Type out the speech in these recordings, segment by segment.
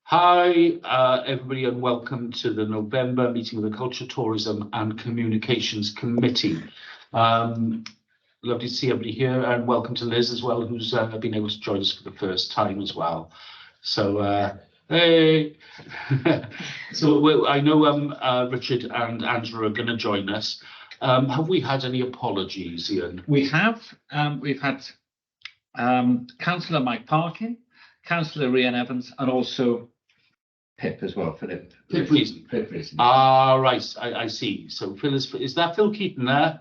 Hi, everybody, and welcome to the November meeting of the Culture, Tourism and Communications Committee. Lovely to see everybody here, and welcome to Liz as well, who's been able to join us for the first time as well. So, hey. So I know Richard and Angela are going to join us. Have we had any apologies, Ian? We have. We've had Councillor Mike Parkin, Councillor Rhian Evans, and also Pip as well, Philip. Pip Reason. Pip Reason. Ah, right. I see. So Phil is that Phil Keaton there?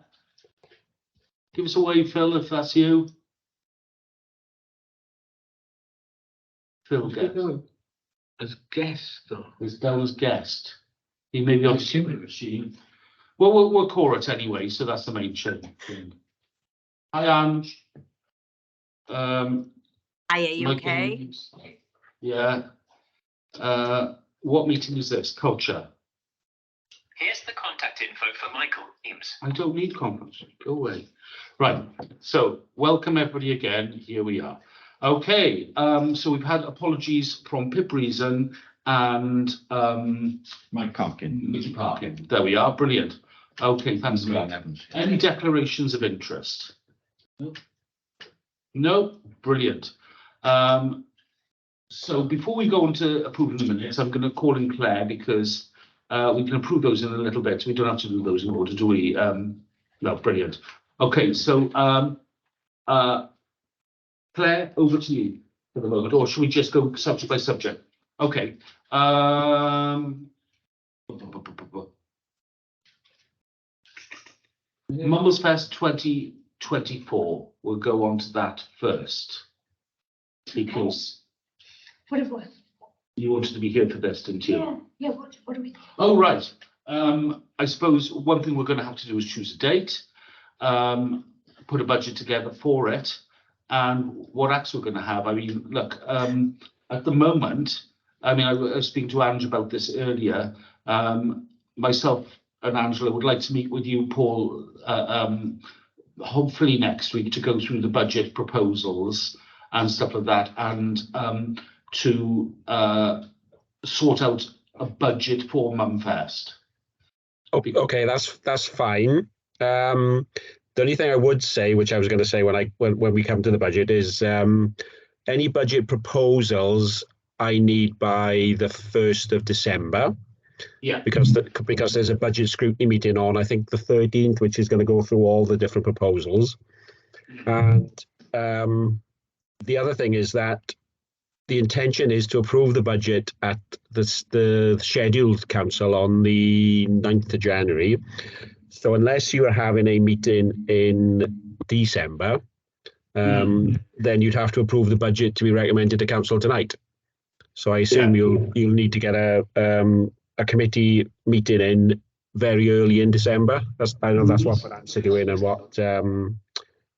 Give us a wave, Phil, if that's you. Phil guest. As guest, though. He's down as guest. He may be on the machine. Well, we'll call it anyway, so that's the main thing. Hi, Ange. Hi, are you okay? Yeah. What meeting is this? Culture. Here's the contact info for Michael Eames. I don't need conference. Go away. Right. So welcome everybody again. Here we are. Okay. So we've had apologies from Pip Reason and Mike Parkin. Mickey Parkin. There we are. Brilliant. Okay. Thanks. Evans. Any declarations of interest? No. No. Brilliant. So before we go on to approving the minutes, I'm going to call in Claire because we can approve those in a little bit. So we don't have to do those in order, do we? No, brilliant. Okay, so Claire, over to you for the moment, or should we just go subject by subject? Okay. Mumbles Fest 2024. We'll go on to that first because What? you wanted to be here for this, didn't you? Yeah. What do we? Oh, right. I suppose one thing we're going to have to do is choose a date, put a budget together for it, and what acts we're going to have. I mean, look, at the moment, I mean, I was speaking to Ange about this earlier. Myself and Angela would like to meet with you, Paul, hopefully next week to go through the budget proposals and stuff like that, and to sort out a budget for Mumfest. Okay, that's fine. The only thing I would say, which I was going to say when we come to the budget, is any budget proposals I need by the 1st of December. Yeah. Because there's a budget scrutiny meeting on, I think, the 13th, which is going to go through all the different proposals. And the other thing is that the intention is to approve the budget at the scheduled council on the 9th of January. So unless you are having a meeting in December, then you'd have to approve the budget to be recommended to council tonight. So I assume you'll need to get a committee meeting in very early in December. I know that's what finance are doing and what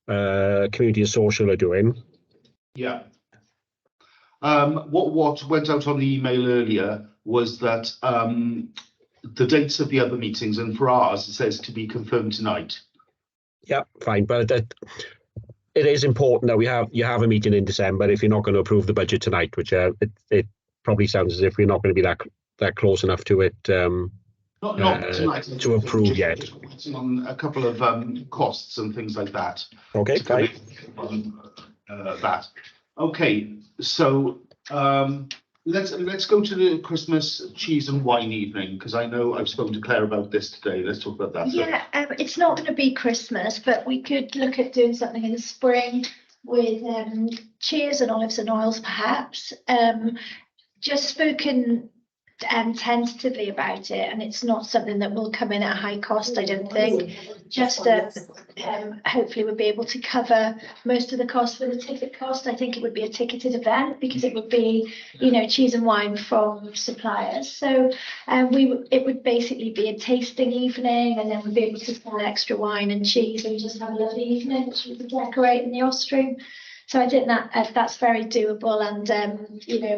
community and social are doing. Yeah. What went out on the email earlier was that the dates of the other meetings, and for ours, it says to be confirmed tonight. Yeah, fine, but it is important that you have a meeting in December if you're not going to approve the budget tonight, which it probably sounds as if we're not going to be that close enough to it Not tonight, to approve yet. Just waiting on a couple of costs and things like that. Okay, fine. That. Okay, so let's go to the Christmas cheese and wine evening, because I know I've spoken to Claire about this today. Let's talk about that. Yeah, it's not going to be Christmas, but we could look at doing something in the spring with cheers and olives and oils, perhaps. Just spoken tentatively about it, and it's not something that will come in at a high cost, I don't think. Just hopefully we'll be able to cover most of the cost for the ticket cost. I think it would be a ticketed event because it would be, cheese and wine from suppliers. So it would basically be a tasting evening, and then we'd be able to sell extra wine and cheese and just have a lovely evening, which we could decorate in the Ostrom. So I think that's very doable, and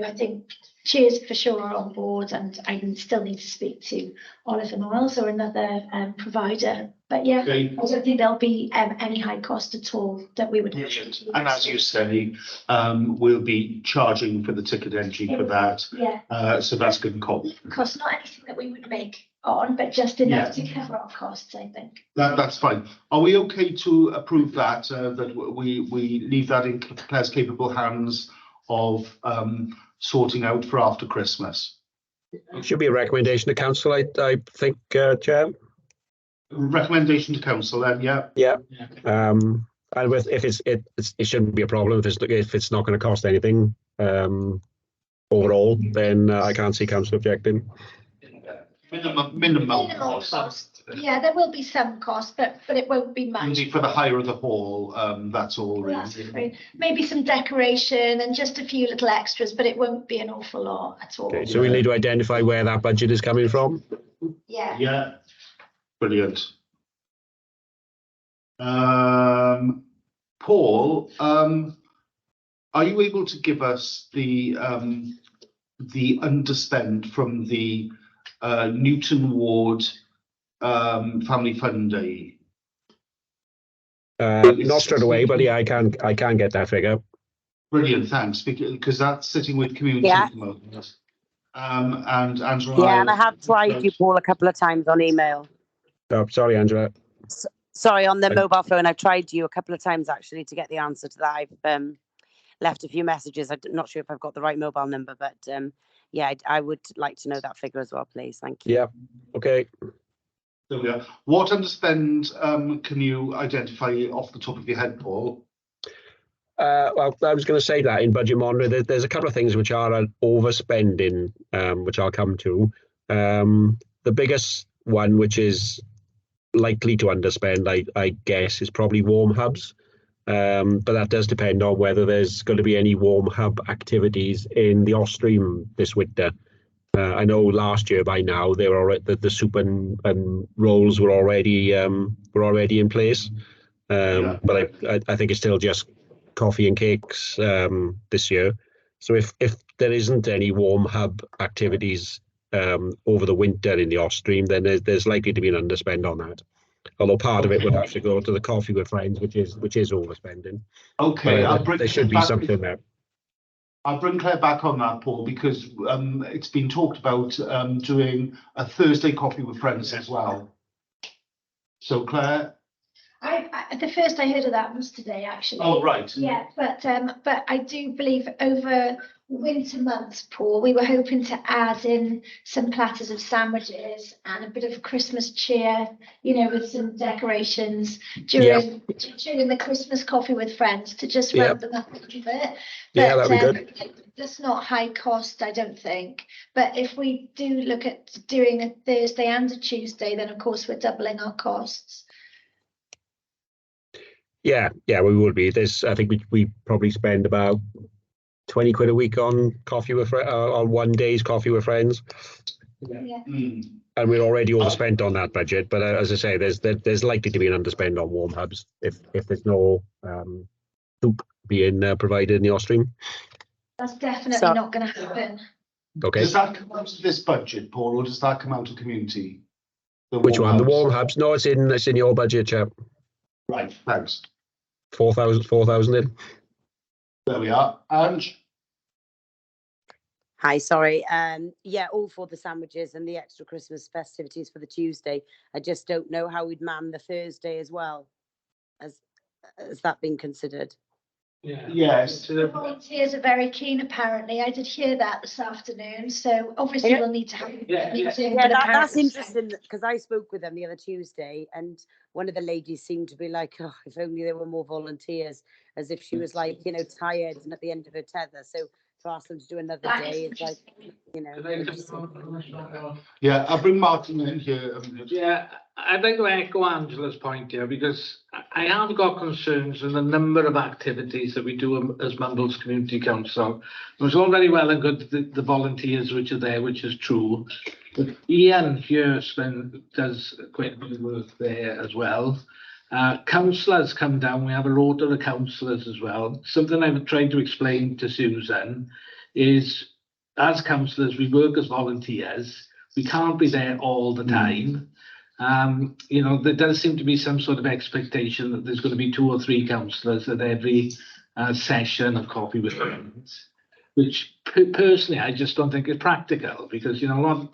I think Cheers for sure are on board, and I still need to speak to Oliver Noyles or another provider. But yeah, Okay. I don't think there'll be any high cost at all that we would. Brilliant. And as you say, we'll be charging for the ticket entry for that. Yeah. So that's good and cool. Cost, not anything that we would make on, but just enough to cover our costs, I think. That's fine. Are we okay to approve that? That we leave that in Claire's capable hands of sorting out for after Christmas. Should be a recommendation to council, I think, Chair. Recommendation to council then, yeah. Yeah. And with if it shouldn't be a problem if it's not going to cost anything overall, then I can't see council objecting. Minimal cost. Yeah, there will be some cost, but it won't be much. Indeed, for the hire of the hall, that's all really. That's great. Maybe some decoration and just a few little extras, but it won't be an awful lot at all. Okay, so we need to identify where that budget is coming from. Yeah. Yeah, brilliant. Paul, are you able to give us the underspend from the Newton Ward Family Fun Day? Not straight away, but yeah, I can get that figure. Brilliant, thanks, because that's sitting with community Yeah. at the moment. And Angela. Yeah, and I have tried you, Paul, a couple of times on email. Oh, sorry, Angela. Sorry, on the mobile phone. I've tried you a couple of times actually to get the answer to that. I've left a few messages. I'm not sure if I've got the right mobile number, but yeah, I would like to know that figure as well, please. Thank you. Yeah. Okay. There we are. What underspend can you identify off the top of your head, Paul? Well, I was going to say that in Budget Monitor, there's a couple of things which are an overspending, which I'll come to. The biggest one, which is likely to underspend, I guess, is probably warm hubs. But that does depend on whether there's going to be any warm hub activities in the Ostream this winter. I know last year by now they were already, the soup and rolls were already in place. But I think it's still just coffee and cakes this year. So if there isn't any warm hub activities over the winter in the Ostream, then there's likely to be an underspend on that. Although part of it would have to go to the coffee with friends, which is overspending. Okay, there should be something there. I'll bring Claire back on that, Paul, because it's been talked about doing a Thursday coffee with friends as well. So Claire. The first I heard of that was today, actually. Oh, right. Yeah, but I do believe over winter months, Paul, we were hoping to add in some platters of sandwiches and a bit of Christmas cheer, with some decorations during the Christmas coffee with friends to just ramp them up a little bit. Yeah, that'd be good. That's not high cost, I don't think. But if we do look at doing a Thursday and a Tuesday, then of course we're doubling our costs. Yeah, we would be. I think we probably spend about 20 quid a week on coffee with on one day's coffee with friends. Yeah. And we're already overspent on that budget. But as I say, there's likely to be an underspend on warm hubs if there's no soup being provided in the Ostream. That's definitely not going to happen. Okay. Does that come out of this budget, Paul, or does that come out of community? Which one? The warm hubs? No, it's in your budget, chap. Right. Thanks. 4,000 in. There we are. Ange? Hi, sorry. Yeah, all for the sandwiches and the extra Christmas festivities for the Tuesday. I just don't know how we'd man the Thursday as well. Has that been considered? Yeah. Yes. The volunteers are very keen, apparently. I did hear that this afternoon. So obviously we'll need to have a meeting. Yeah, that's interesting because I spoke with them the other Tuesday and one of the ladies seemed to be like, oh, if only there were more volunteers, as if she was like, tired and at the end of her tether. So to ask them to do another day, it's like, Yeah, I'll bring Martin in here. Yeah, I'd like to echo Angela's point here because I have got concerns with the number of activities that we do as Mumbles Community Council. It was all very well and good, the volunteers which are there, which is true. But Ian here does quite a bit of work there as well. Councillors come down, we have a lot of councillors as well. Something I've tried to explain to Susan is as councillors, we work as volunteers. We can't be there all the time. You know, there does seem to be some sort of expectation that there's going to be 2 or 3 councillors at every session of Coffee with Friends, which personally I just don't think is practical, because, you know,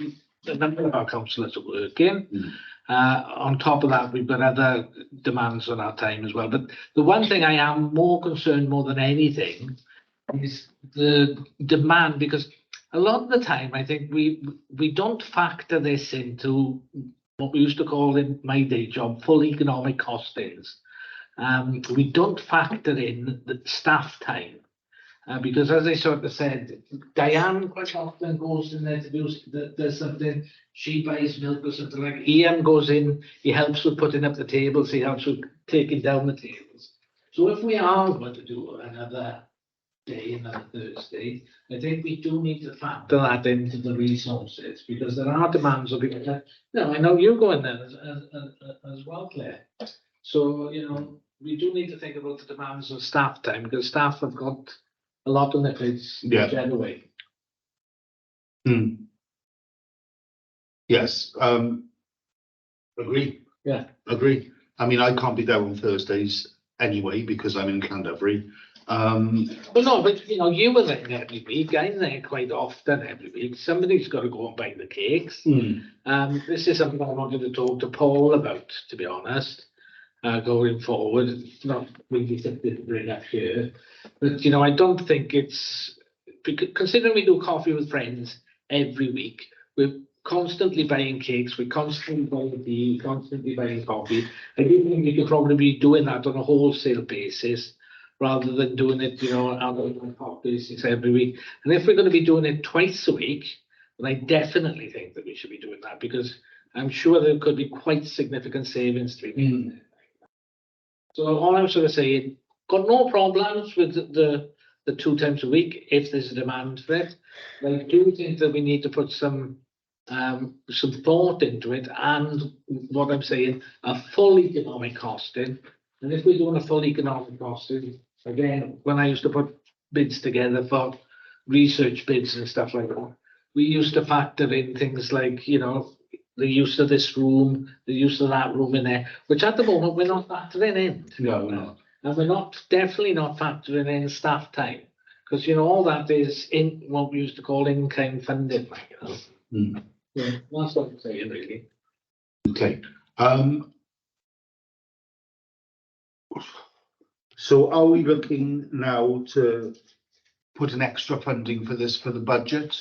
a number of our councillors are working. On top of that, we've got other demands on our time as well. But the one thing I am more concerned more than anything is the demand, because a lot of the time I think we don't factor this into what we used to call in my day job full economic costings. We don't factor in the staff time. Because as I sort of said, Diane quite often goes in there to do there's something, she buys milk or something, like Ian goes in, he helps with putting up the tables, he helps with taking down the tables. So if we are going to do another day, another Thursday, I think we do need to factor that into the resources, because there are demands of people. No, I know you go in there as well, Claire. So, you know, we do need to think about the demands of staff time, because staff have got a lot on their plates generally. Yes, agree. Yeah. Agree. I mean, I can't be there on Thursdays anyway because I'm in Llandovery. Well, no, but you know, you were there every week. I'm there quite often every week. Somebody's got to go and buy the cakes. This is something I wanted to talk to Paul about, to be honest. Going forward, it's not really something to bring up here, but you know, I don't think it's, considering we do Coffee with Friends every week, we're constantly buying cakes, we're constantly buying tea, constantly buying coffee. I do think we could probably be doing that on a wholesale basis rather than doing it, you know, on a pop basis every week. And if we're going to be doing it twice a week, then I definitely think that we should be doing that, because I'm sure there could be quite significant savings to be made. So all I'm sort of saying, got no problems with the 2 times a week if there's a demand for it. But I do think that we need to put some thought into it, and what I'm saying, a full economic costing. And if we're doing a full economic costing, again, when I used to put bids together for research bids and stuff like that, we used to factor in things like, you know, the use of this room, the use of that room in there, which at the moment we're not factoring in. No, we're not. And we're definitely not factoring in staff time, because, you know, all that is in what we used to call in-kind funding, like, you know. Yeah, that's what I'm saying, really. Okay. So are we looking now to put an extra funding for this for the budget?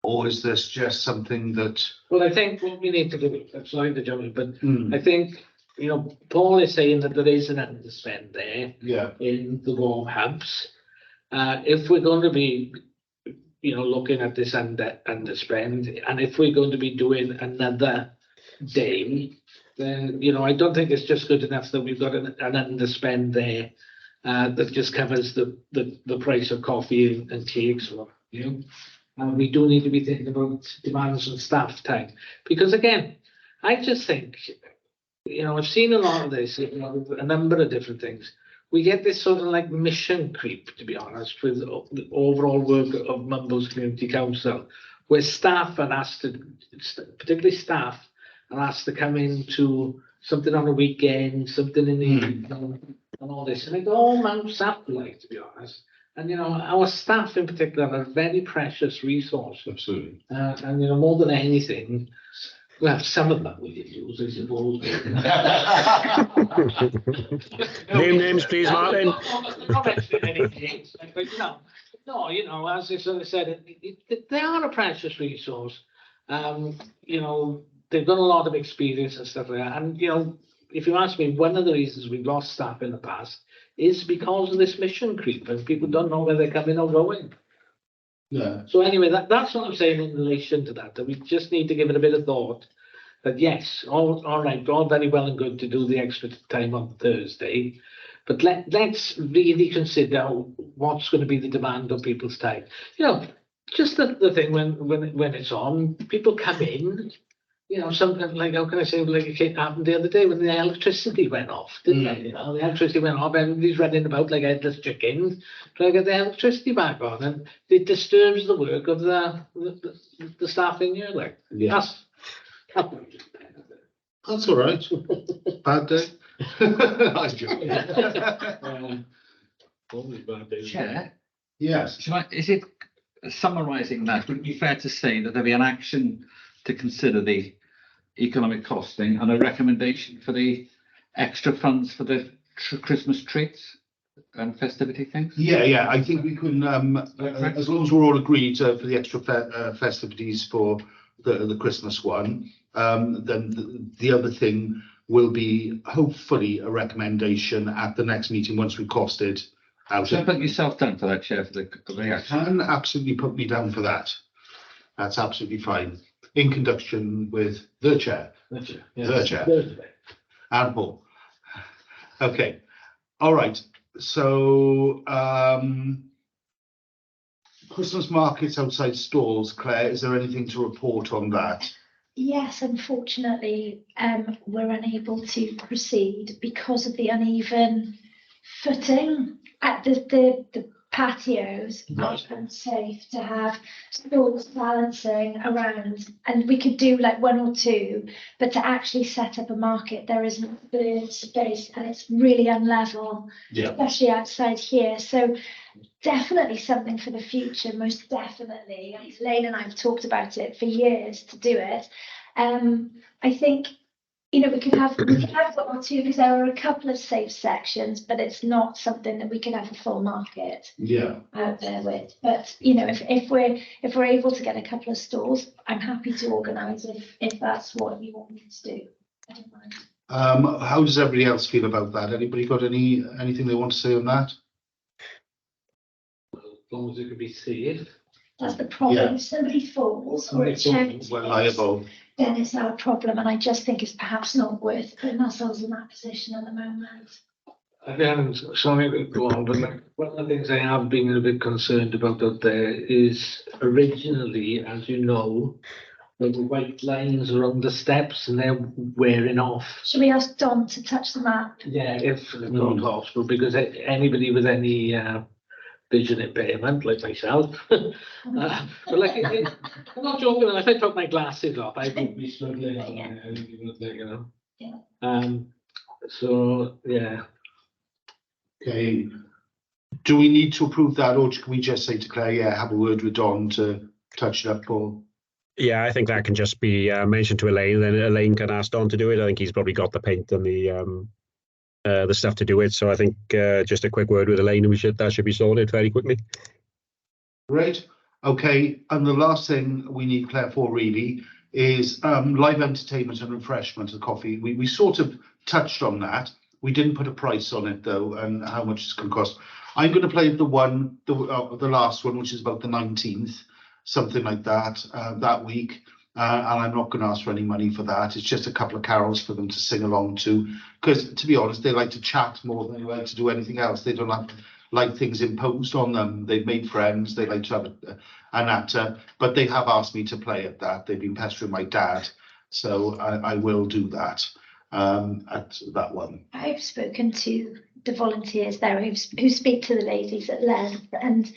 Or is this just something that? Well, I think what we need to do, I'm sorry to jump in, but I think, you know, Paul is saying that there is an underspend there in the warm hubs. If we're going to be, you know, looking at this underspend, and if we're going to be doing another day, then, you know, I don't think it's just good enough that we've got an underspend there that just covers the price of coffee and cakes, or, you know. And we do need to be thinking about demands on staff time, because again, I just think, you know, I've seen a lot of this, you know, a number of different things. We get this sort of like mission creep, to be honest, with the overall work of Mumbles Community Council, where staff are asked to, particularly staff, are asked to come into something on a weekend, something in the evening, and all this, and it all mounts up, like, to be honest. And, you know, our staff in particular are a very precious resource. Absolutely. And, you know, more than anything, well, some of them we did use, I suppose. Name names, please, Martin. Not mentioning any names, but, you know, no, you know, as I sort of said, they are a precious resource. You know, they've got a lot of experience and stuff like that. And, you know, if you ask me, one of the reasons we've lost staff in the past is because of this mission creep, and people don't know where they're coming or going. Yeah. So anyway, that's what I'm saying in relation to that we just need to give it a bit of thought. That yes, all right, all very well and good to do the extra time on Thursday, but let's really consider what's going to be the demand of people's time. You know, just the thing when it's on, people come in, you know, something like, how can I say, like it happened the other day when the electricity went off, didn't it? You know, the electricity went off, everybody's running about like headless chickens, trying to get the electricity back on, and it disturbs the work of the staff in here, like, Yeah. That's all right. Bad day. I'm joking. Chair, Yes. is it summarising that? Would it be fair to say that there'll be an action to consider the economic costing and a recommendation for the extra funds for the Christmas treats and festivity things? Yeah, I think we can, as long as we're all agreed for the extra festivities for the Christmas one, then the other thing will be hopefully a recommendation at the next meeting once we've costed out. So put yourself down for that, Chair, for the You action. can absolutely put me down for that. That's absolutely fine. In conjunction with the chair. The chair. And Paul. Okay, all right. So Christmas markets outside stalls, Claire, is there anything to report on that? Yes, unfortunately, we're unable to proceed because of the uneven footing at the patios. Right. It's unsafe to have stalls balancing around, and we could do like one or two, but to actually set up a market, there isn't the space, and it's really unlevel, Yeah. especially outside here. So definitely something for the future, most definitely. Elaine and I have talked about it for years to do it. I think, you know, we could have one or two, because there are a couple of safe sections, but it's not something that we can have a full market Yeah. out there with. But you know, if we're able to get a couple of stalls, I'm happy to organise if that's what you want me to do. I don't mind. How does everybody else feel about that? Anybody got anything they want to say on that? As long as it can be safe. That's the problem. Yeah. If somebody falls or a charity, We're liable. then it's our problem, and I just think it's perhaps not worth putting ourselves in that position at the moment. Again, sorry to go on, but one of the things I have been a bit concerned about out there is originally, as you know, there were white lines around the steps and they're wearing off. Should we ask Don to touch the map? Yeah, if not possible, because anybody with any vision impairment, like myself, but like, I'm not joking. If I took my glasses off, I would be struggling. You know. Yeah. So yeah. Okay. Do we need to approve that, or can we just say to Claire, yeah, have a word with Don to touch it up, Paul? Yeah, I think that can just be mentioned to Elaine, then Elaine can ask Don to do it. I think he's probably got the paint and the stuff to do it. So I think just a quick word with Elaine, and that should be sorted very quickly. Great. Okay, and the last thing we need Claire for really is live entertainment and refreshment and coffee. We sort of touched on that. We didn't put a price on it though, and how much it's going to cost. I'm going to play the last one, which is about the 19th, something like that, that week. And I'm not going to ask for any money for that. It's just a couple of carols for them to sing along to. Because to be honest, they like to chat more than they like to do anything else. They don't like things imposed on them. They've made friends. They like to have an actor. But they have asked me to play at that. They've been pestering my dad. So I will do that at that one. I've spoken to the volunteers there who speak to the ladies at length, and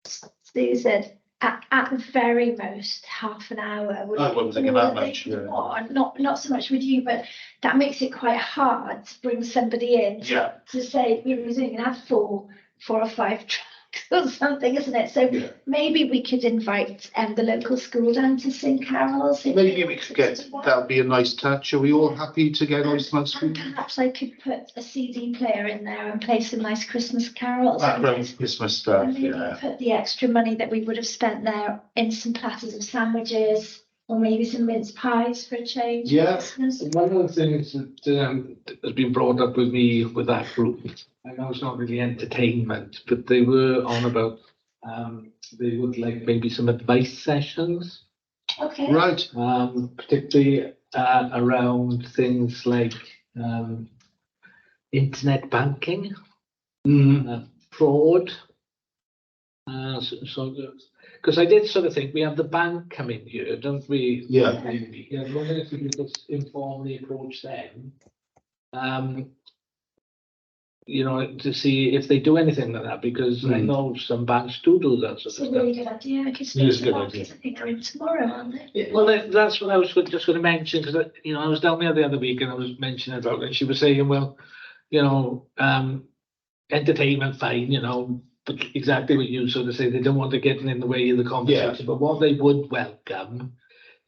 Sue said at the very most half an hour. I won't think about much. Yeah. Not so much with you, but that makes it quite hard to bring somebody in to say we're going to have four or five tracks or something, isn't it? So maybe we could invite the local school down to sing carols. Maybe we could get, that would be a nice touch. Are we all happy to get on nice school? Perhaps I could put a CD player in there and play some nice Christmas carols. Background Christmas stuff, and maybe put the extra money that we would have spent there in some platters of sandwiches, or maybe some mince pies for a change. Yes. One of the things that has been brought up with me with that group, I know it's not really entertainment, but they were on about they would like maybe some advice sessions. Okay. Right. Particularly around things like internet banking, fraud, Because I did sort of think we have the bank coming here, don't we? Yeah. Yeah, I wonder if we could just informally approach them. You know, to see if they do anything like that, because I know some banks do that sort It's of a stuff. really good idea. I could It is speak a to good Mark, idea. I think they're in tomorrow, aren't they? Yeah, well, that's what I was just going to mention, because you know, I was down there the other week and I was mentioning about it, and she was saying, well, you know, entertainment fine, you know, but exactly what you sort of say, they don't want to get in the way of the conversation, but what they would welcome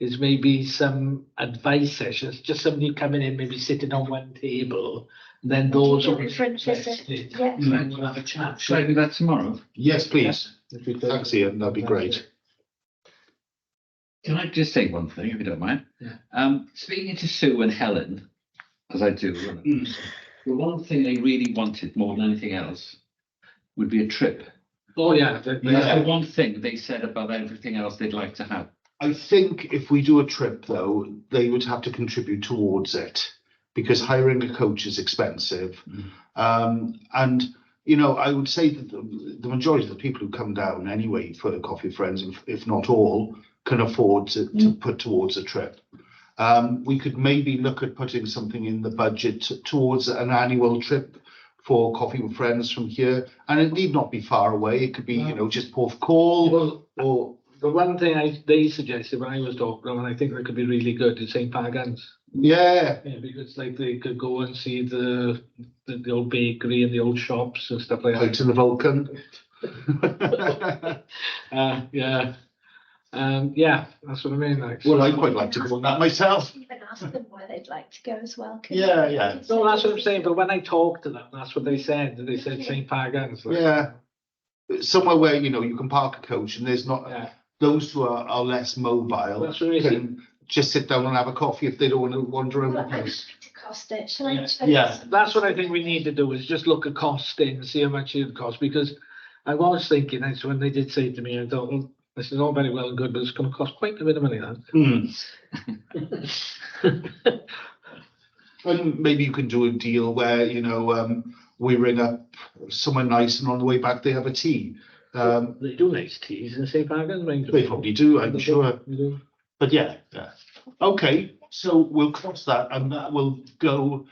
is maybe some advice sessions, just somebody coming in, maybe sitting on one table, and then those who are Different visit, interested, yeah. then we'll have a chat. Shall I do that tomorrow? Yes, please. If we could. Thanks, Ian. That'd be great. Can I just say one thing, if you don't mind? Yeah. Speaking to Sue and Helen, as I do, the one thing they really wanted more than anything else would be a trip. Oh, yeah. That's the one thing they said above everything else they'd like to have. I think if we do a trip, though, they would have to contribute towards it because hiring a coach is expensive. And, you know, I would say that the majority of the people who come down anyway for the Coffee Friends, if not all, can afford to put towards a trip. We could maybe look at putting something in the budget towards an annual trip for Coffee with Friends from here. And it need not be far away. It could be, you know, just Porthcawl or... The one thing they suggested when I was talking to them, and I think that could be really good, is St. Pagans. Yeah. Yeah, because like they could go and see the old bakery and the old shops and stuff like that. Out to the Vulcan. Yeah. Yeah, that's what I mean. Like, Well, I'd quite like to go on that myself. Even ask them where they'd like to go as well. Yeah, yeah. No, that's what I'm saying. But when I talked to them, that's what they said. They said St. Pagans. Like, Yeah. Somewhere where, you know, you can park a coach and there's not... Yeah. Those who are less mobile That's what I mean. can just sit down and have a coffee if they don't want to wander around the Well, I'm place. happy to cost it. Shall I? Yeah. shall I Yeah. just- That's what I think we need to do, is just look at costing, see how much it would cost, because I was thinking, that's when they did say to me, I thought, well, this is all very well and good, but it's going to cost quite a bit of money, that. And maybe you can do a deal where, you know, we ring up somewhere nice and on the way back they have a tea. They do nice teas in St. Pagans. They probably do, I'm sure. They do. But yeah. Okay, so we'll cross that and that will go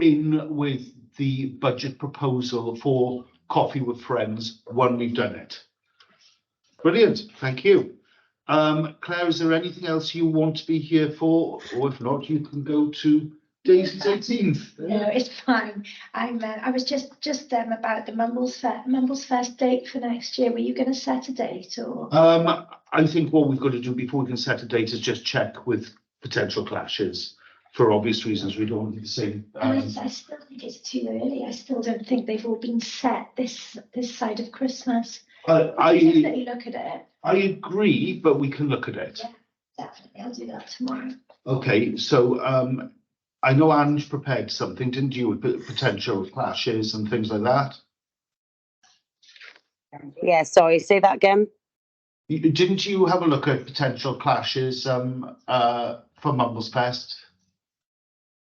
in with the budget proposal for Coffee with Friends when we've done it. Brilliant, thank you. Claire, is there anything else you want to be here for? Or if not, you can go to Daisy's 18th. No, it's fine. I was just about the Mumbles Fest date for next year. Were you going to set a date or? I think what we've got to do before we can set a date is just check with potential clashes. For obvious reasons, we don't want the same. I still think it's too early. I still don't think they've all been set this side of Christmas. I Definitely look at it. I agree, but we can look at it. Yeah, definitely. I'll do that tomorrow. Okay, so I know Ange prepared something, didn't you, with potential clashes and things like that? Yeah, sorry, say that again. Didn't you have a look at potential clashes for Mumbles Fest?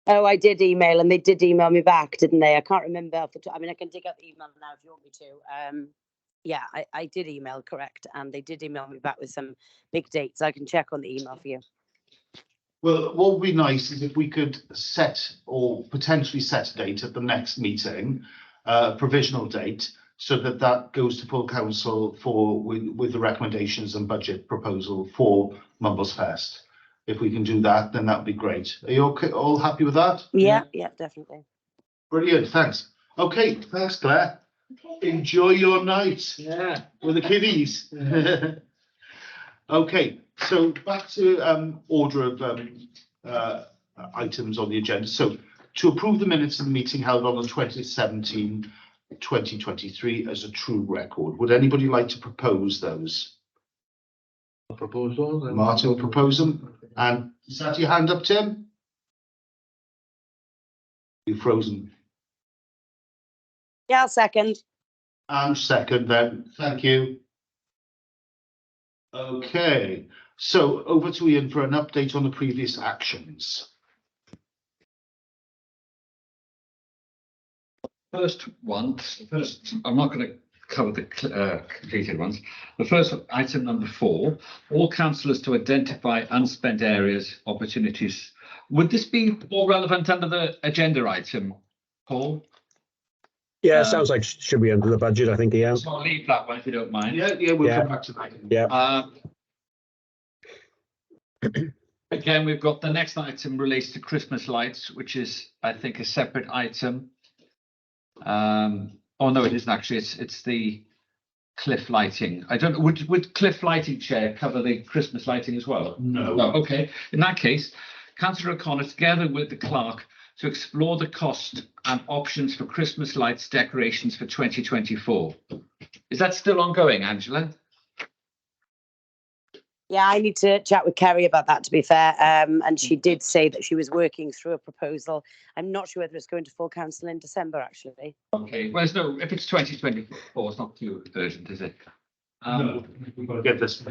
Oh, I did email and they did email me back, didn't they? I can't remember. I mean, I can dig out the email now if you want me to. Yeah, I did email, correct. And they did email me back with some big dates. I can check on the email for you. Well, what would be nice is if we could set or potentially set a date at the next meeting, provisional date, so that that goes to full council for with the recommendations and budget proposal for Mumbles Fest. If we can do that, then that would be great. Are you okay? All happy with that? Yeah, definitely. Brilliant, thanks. Okay, thanks, Claire. Okay. Enjoy your night Yeah. with the kiddies. Okay, so back to order of items on the agenda. So to approve the minutes of the meeting held on the 2017-2023 as a true record. Would anybody like to propose those? Proposal. Martin will propose them. And is that your hand up, Tim? You've frozen. Yeah, I'll second. And second then, thank you. Okay, so over to Ian for an update on the previous actions. First, I'm not going to cover the completed ones. The first item, number 4, all councillors to identify unspent areas, opportunities. Would this be more relevant under the agenda item, Paul? Yeah, sounds like should be under the budget, I think, yeah. So I'll leave that one if you don't mind. Yeah, we'll Yeah. come back to that. Yeah. Again, we've got the next item relates to Christmas lights, which is, I think, a separate item. Oh no, it isn't actually. It's the cliff lighting. I don't know. Would cliff lighting chair cover the Christmas lighting as well? No. No. Okay. In that case, Councillor O'Connor, together with the clerk, to explore the cost and options for Christmas lights decorations for 2024. Is that still ongoing, Angela? Yeah, I need to chat with Kerry about that, to be fair. And she did say that she was working through a proposal. I'm not sure whether it's going to full council in December, actually. Okay. Well, no, if it's 2024, it's not too urgent, is it? No, we've got to get this.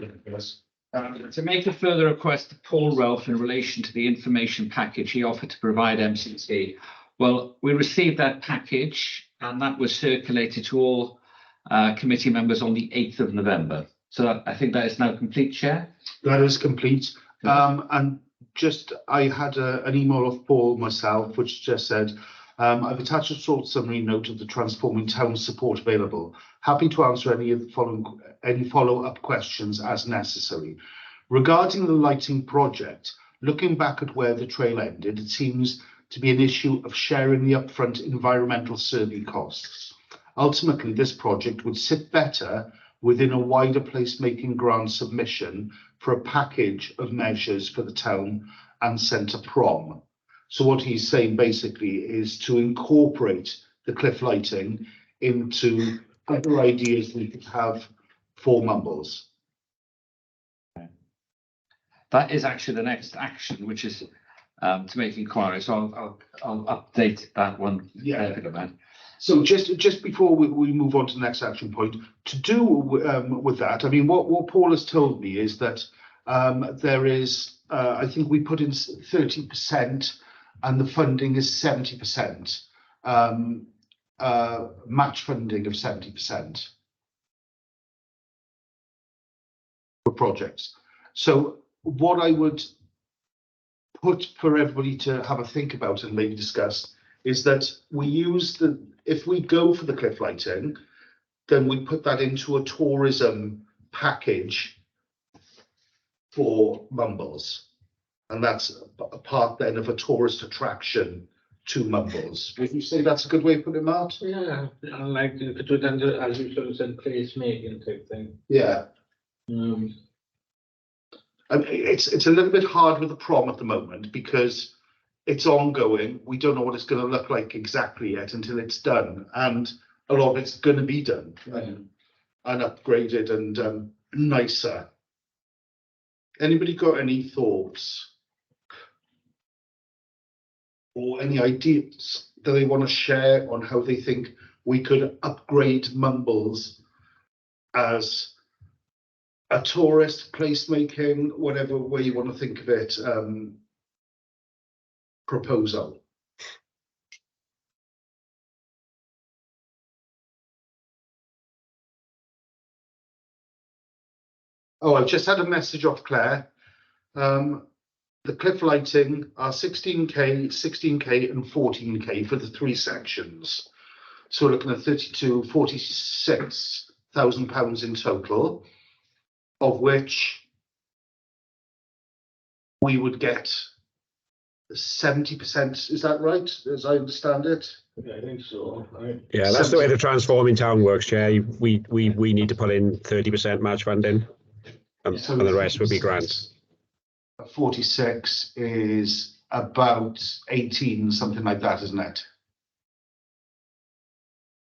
To make a further request to Paul Ralph in relation to the information package he offered to provide MCC. Well, we received that package and that was circulated to all committee members on the 8th of November. So I think that is now complete, Chair. That is complete. And just, I had an email of Paul myself, which just said, I've attached a short summary note of the Transforming Town support available. Happy to answer any of the following, any follow-up questions as necessary. Regarding the lighting project, looking back at where the trail ended, it seems to be an issue of sharing the upfront environmental survey costs. Ultimately, this project would sit better within a wider placemaking grant submission for a package of measures for the town and centre prom. So what he's saying basically is to incorporate the cliff lighting into other ideas we could have for Mumbles. That is actually the next action, which is to make inquiries. So I'll update that one. Yeah. Bit of that. So just before we move on to the next action point, to do with that, I mean, what Paul has told me is that there is, I think we put in 30% and the funding is 70%, match funding of 70% for projects. So what I would put for everybody to have a think about and maybe discuss is that we use if we go for the cliff lighting, then we put that into a tourism package for Mumbles. And that's a part then of a tourist attraction to Mumbles. Would you say that's a good way of putting it, Mart? Yeah, I like to do it under, as you sort of said, place making type thing. Yeah. It's a little bit hard with the prom at the moment because it's ongoing. We don't know what it's going to look like exactly yet until it's done, and a lot of it's going to be done and upgraded and nicer. Anybody got any thoughts or any ideas that they want to share on how they think we could upgrade Mumbles as a tourist placemaking, whatever way you want to think of it, proposal? Oh, I've just had a message off Claire. The cliff lighting are 16k, 16k and 14k for the 3 sections. So we're looking at 46,000 pounds in total, of which we would get 70%. Is that right, as I understand it? Yeah, I think so. Right. Yeah, that's the way the Transforming Town works, Chair. We need to put in 30% match funding, and the rest would be grants. 46 is about 18, something like that, isn't it?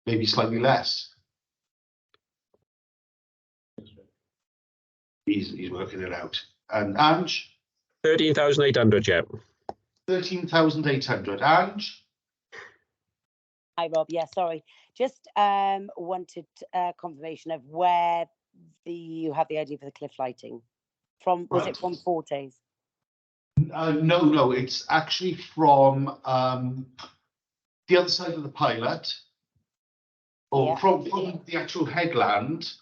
Maybe slightly less. He's working it out. And Ange? 13,800, yeah. 13,800. Ange? Hi, Rob. Yeah, sorry. Just wanted confirmation of where you have the idea for the cliff lighting from. Was it from Fortes? No, it's actually from the other side of the pilot. or Yeah. from the actual headland,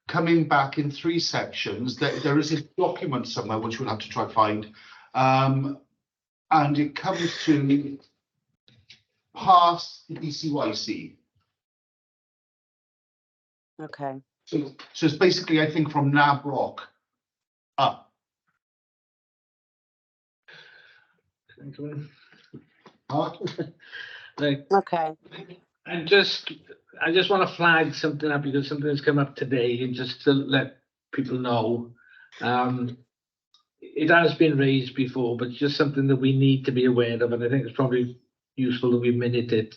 coming back in 3 sections. There is a document somewhere which we'll have to try to find, and it comes to past the DCYC. Okay. So it's basically, I think, from Nabrock up. Right. Okay. I just want to flag something up because something has come up today, and just to let people know. It has been raised before, but just something that we need to be aware of, and I think it's probably useful that we minute it,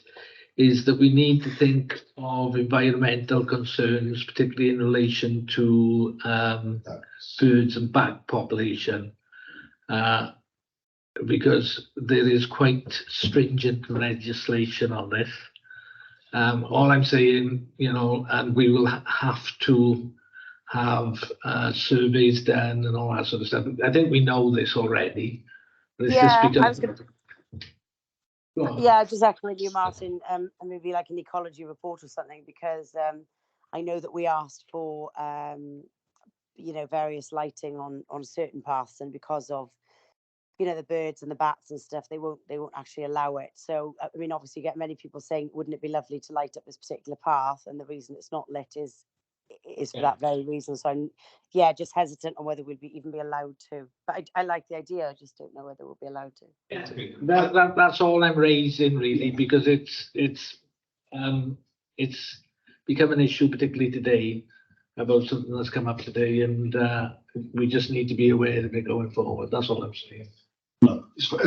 is that we need to think of environmental concerns, particularly in relation to birds and bat population, because there is quite stringent legislation on this. All I'm saying, and we will have to have surveys done and all that sort of stuff. I think we know this already. But it's Yeah, just I was because. Yeah, just echoing you, Martin, and maybe like an ecology report or something, because I know that we asked for various lighting on certain paths, and because of the birds and the bats and stuff, they won't actually allow it. So I mean, obviously you get many people saying, wouldn't it be lovely to light up this particular path, and the reason it's not lit is for that very reason. So I'm just hesitant on whether we'd even be allowed to, but I like the idea. I just don't know whether we'll be allowed to. Yeah, that's all I'm raising really, because it's become an issue, particularly today, about something that's come up today, and we just need to be aware of it going forward. That's all I'm saying. No,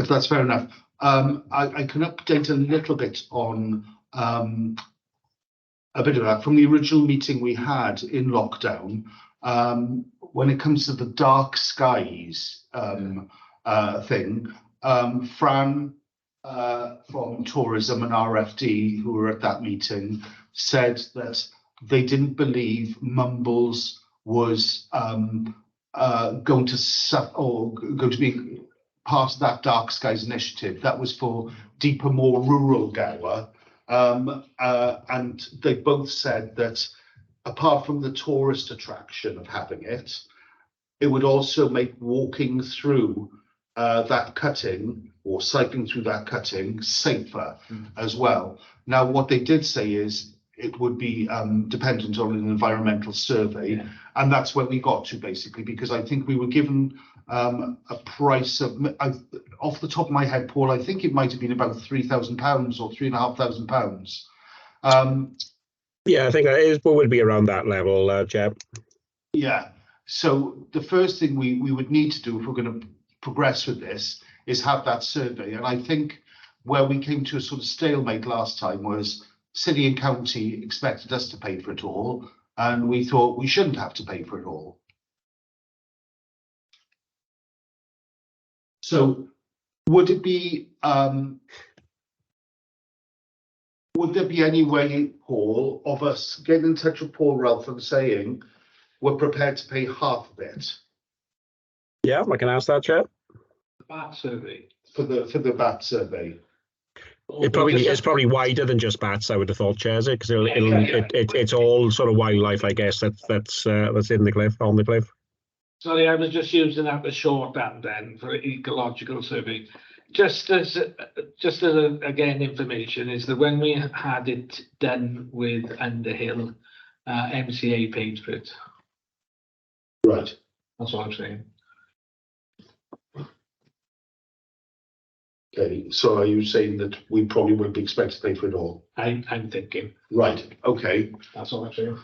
that's fair enough. I can update a little bit on a bit of that from the original meeting we had in lockdown. When it comes to the dark skies thing, Fran from Tourism and RFD, who were at that meeting, said that they didn't believe Mumbles was going to be part of that Dark Skies initiative. That was for deeper, more rural Gower. And they both said that apart from the tourist attraction of having it, it would also make walking through that cutting or cycling through that cutting safer as well. Now, what they did say is it would be dependent on an environmental survey, and that's where we got to basically, because I think we were given a price of, off the top of my head, Paul, I think it might have been about £3,000 or £3,500. Yeah, I think it would be around that level, Jeb. Yeah. So the first thing we would need to do if we're going to progress with this is have that survey. And I think where we came to a sort of stalemate last time was city and county expected us to pay for it all, and we thought we shouldn't have to pay for it all. So would it be, would there be any way, Paul, of us getting in touch with Paul Ralph and saying we're prepared to pay half of it? Yeah, I can ask that, Jeb. Bat survey. For the bat survey. It's probably wider than just bats, I would have thought, Chairs, because it's all sort of wildlife, I guess, that's in the cliff, on the cliff. Sorry, I was just using that as shorthand then for ecological survey. Just as again information is that when we had it done with Underhill, MCA paid for it. Right. That's what I'm saying. Okay, so are you saying that we probably wouldn't be expected to pay for it all? I'm thinking. Right, okay. That's what I'm saying.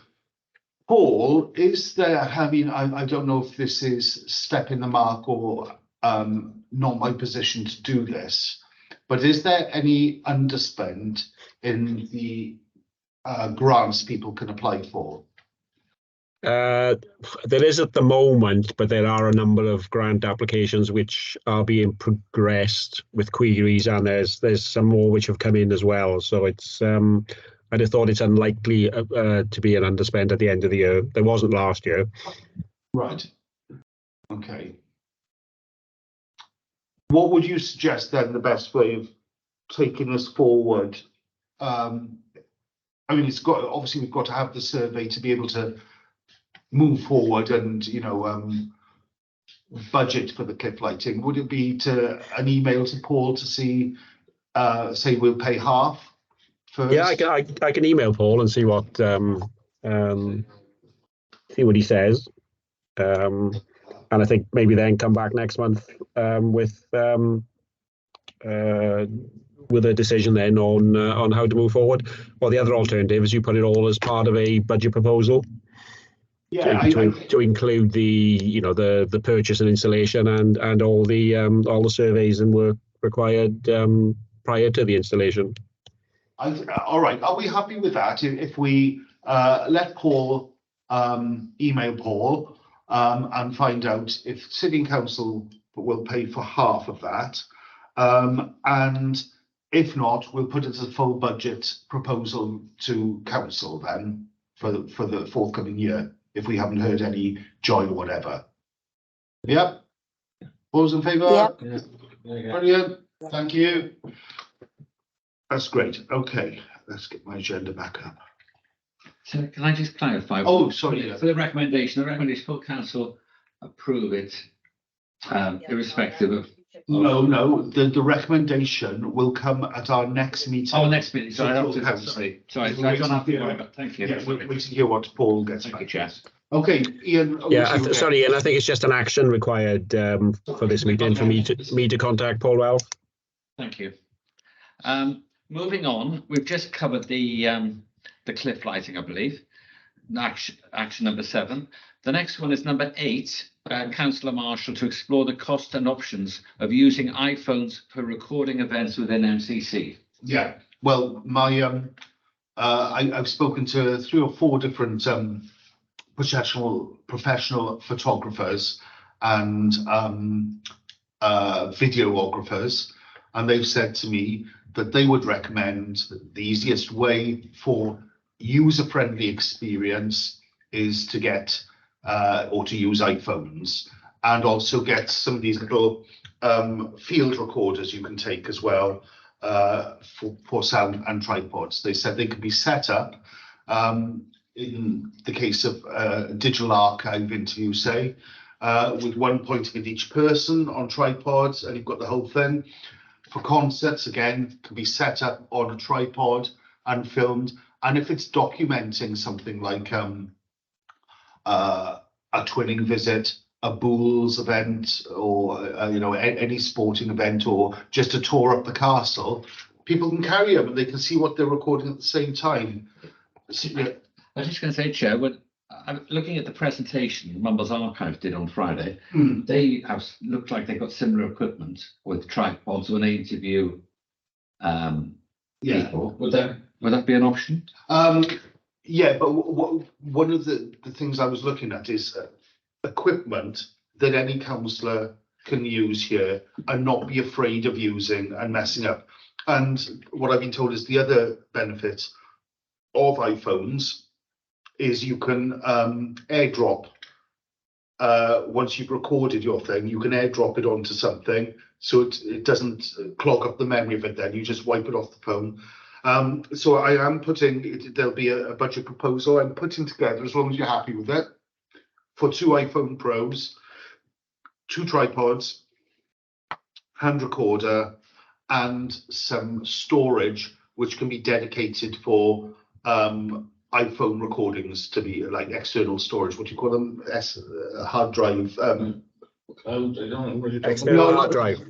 Paul, is there, I mean, I don't know if this is stepping the mark or not my position to do this, but is there any underspend in the grants people can apply for? There is at the moment, but there are a number of grant applications which are being progressed with queries, and there's some more which have come in as well. So it's I'd have thought it's unlikely to be an underspend at the end of the year. There wasn't last year. Right. Okay. What would you suggest then the best way of taking us forward? I mean, obviously we've got to have the survey to be able to move forward and, budget for the cliff lighting. Would it be to an email to Paul to see, say we'll pay half first? Yeah, I can email Paul and see what he says. And I think maybe then come back next month with a decision then on how to move forward. Or the other alternative is you put it all as part of a budget proposal. Yeah, to include the purchase and installation and all the surveys and work required prior to the installation. All right. Are we happy with that? If we let Paul email Paul and find out if City and Council will pay for half of that, and if not, we'll put it as a full budget proposal to Council then for the forthcoming year, if we haven't heard any joy or whatever. Yep. All those in favour? Yep. Yeah. Brilliant. Thank you. That's great. Okay, let's get my agenda back up. So can I just clarify? Oh, sorry. Yeah. For the recommendation full council approve it, irrespective of. No, the recommendation will come at our next meeting. Oh, next meeting. Sorry, Sorry. So I don't have to worry about. Thank you. Yeah, we'll wait to hear what Paul gets Thank back. you, Chair. Okay, Ian. Sorry, Ian. I think it's just an action required for this meeting for me to contact Paul Wells. Thank you. Moving on, we've just covered the cliff lighting, I believe. Action number 7. The next one is number 8. Councillor Marshall to explore the cost and options of using iPhones for recording events within MCC. Yeah. Well, I've spoken to 3 or 4 different professional photographers and videographers, and they've said to me that they would recommend the easiest way for user-friendly experience is to get or to use iPhones, and also get some of these little field recorders you can take as well for sound and tripods. They said they could be set up in the case of digital archive interview, say, with one pointing at each person on tripods, and you've got the whole thing. For concerts, again, can be set up on a tripod and filmed. And if it's documenting something like a twinning visit, a Bulls event, or any sporting event, or just a tour up the castle, people can carry them and they can see what they're recording at the same time. I was just going to say, Chair, when I'm looking at the presentation Mumbles Archive did on Friday, they have looked like they've got similar equipment with tripods when they interview people. Would that be an option? Yeah, but one of the things I was looking at is equipment that any councillor can use here and not be afraid of using and messing up. And what I've been told is the other benefit of iPhones is you can airdrop. Once you've recorded your thing, you can airdrop it onto something, so it doesn't clog up the memory of it. Then you just wipe it off the phone. So I am there'll be a budget proposal I'm putting together, as long as you're happy with it, for 2 iPhone Pros, 2 tripods, hand recorder, and some storage which can be dedicated for iPhone recordings, to be like external storage. What do you call them? Hard drive. External hard drive.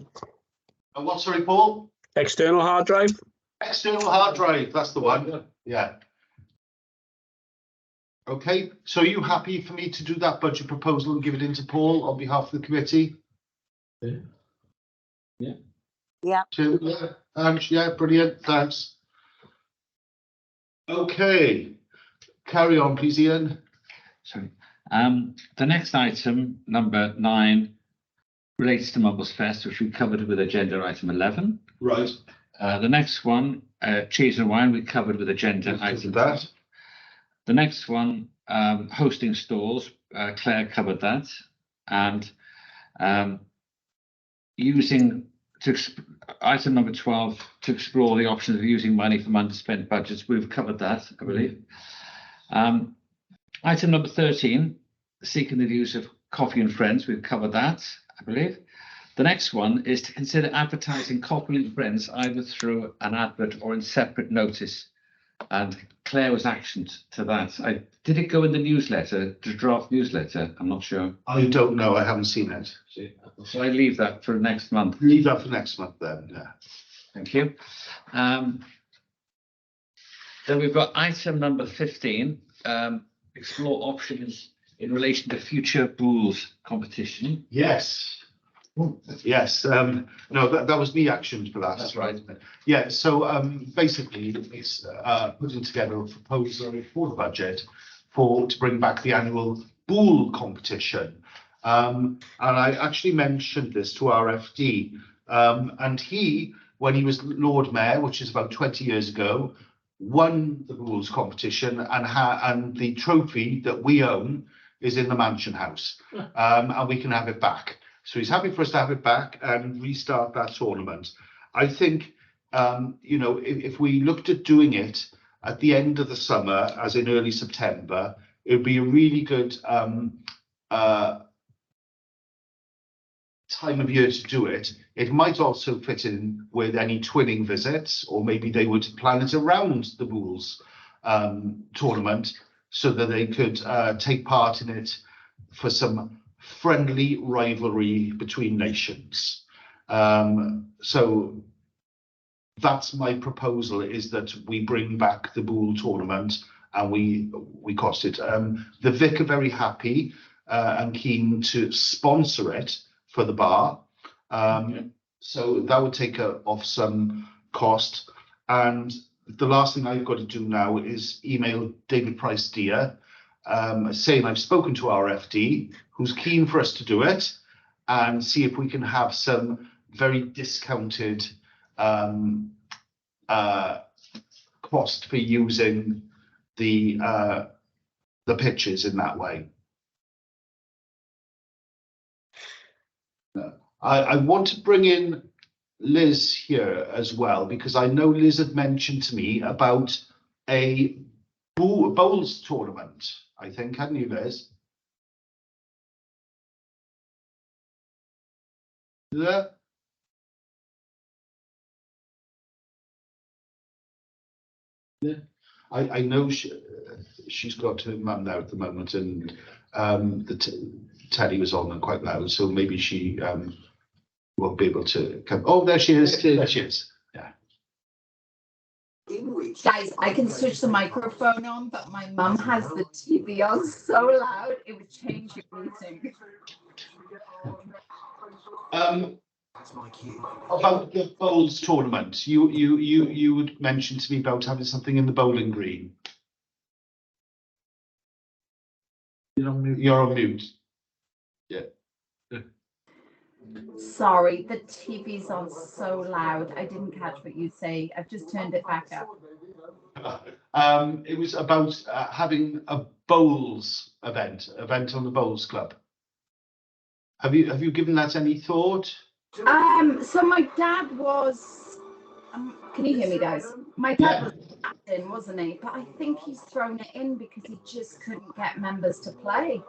What, sorry, Paul? External hard drive. External hard drive. That's the one. Yeah. Okay. So are you happy for me to do that budget proposal and give it into Paul on behalf of the committee? Yeah. Yeah, brilliant. Thanks. Okay. Carry on, please, Ian. Sorry. The next item, number 9, relates to Mumbles Fest, which we covered with agenda item 11. Right. The next one, cheese and wine, we covered with agenda item that. The next one, hosting stalls, Claire covered that, and using item number 12, to explore the options of using money from underspent budgets. We've covered that, I believe. Item number 13, seeking the views of Coffee and Friends. We've covered that, I believe. The next one is to consider advertising Coffee and Friends either through an advert or in separate notice. And Claire was actioned to that. Did it go in the newsletter, the draft newsletter? I'm not sure. I don't know. I haven't seen it. So I leave that for next month. Leave that for next month then. Yeah. Thank you. Then we've got item number 15, explore options in relation to future Bulls competition. Yes. Yes. No, that was me actioned for that. That's right. Yeah. So basically, it's putting together a proposal for the budget to bring back the annual Bull competition. And I actually mentioned this to our FD, and he, when he was Lord Mayor, which is about 20 years ago, won the Bulls competition, and the trophy that we own is in the Mansion House, and we can have it back. So he's happy for us to have it back and restart that tournament. I think, you know, if we looked at doing it at the end of the summer, as in early September, it would be a really good time of year to do it. It might also fit in with any twinning visits, or maybe they would plan it around the Bulls tournament so that they could take part in it for some friendly rivalry between nations. So that's my proposal, is that we bring back the Bull tournament and we cost it. The Vic are very happy and keen to sponsor it for the bar. So that would take off some cost. And the last thing I've got to do now is email David Price-Deer saying I've spoken to our FD, who's keen for us to do it, and see if we can have some very discounted cost for using the pitches in that way. I want to bring in Liz here as well, because I know Liz had mentioned to me about a bowls tournament, I think, hadn't you, Liz? Yeah. Yeah. I know she's got her mum there at the moment, and the telly was on and quite loud, so maybe she won't be able to come. Oh, there she is. There she is. Yeah. Guys, I can switch the microphone on, but my mum has the TV on so loud it would change your meeting. About the bowls tournament, you would mention to me about having something in the bowling green. You're on mute. Yeah. Sorry, the TV's on so loud. I didn't catch what you say. I've just turned it back up. It was about having a bowls event on the Bowls Club. Have you given that any thought? So my dad was. Can you hear me, guys? My dad was captain, wasn't he? But I think he's thrown it in because he just couldn't get members to play.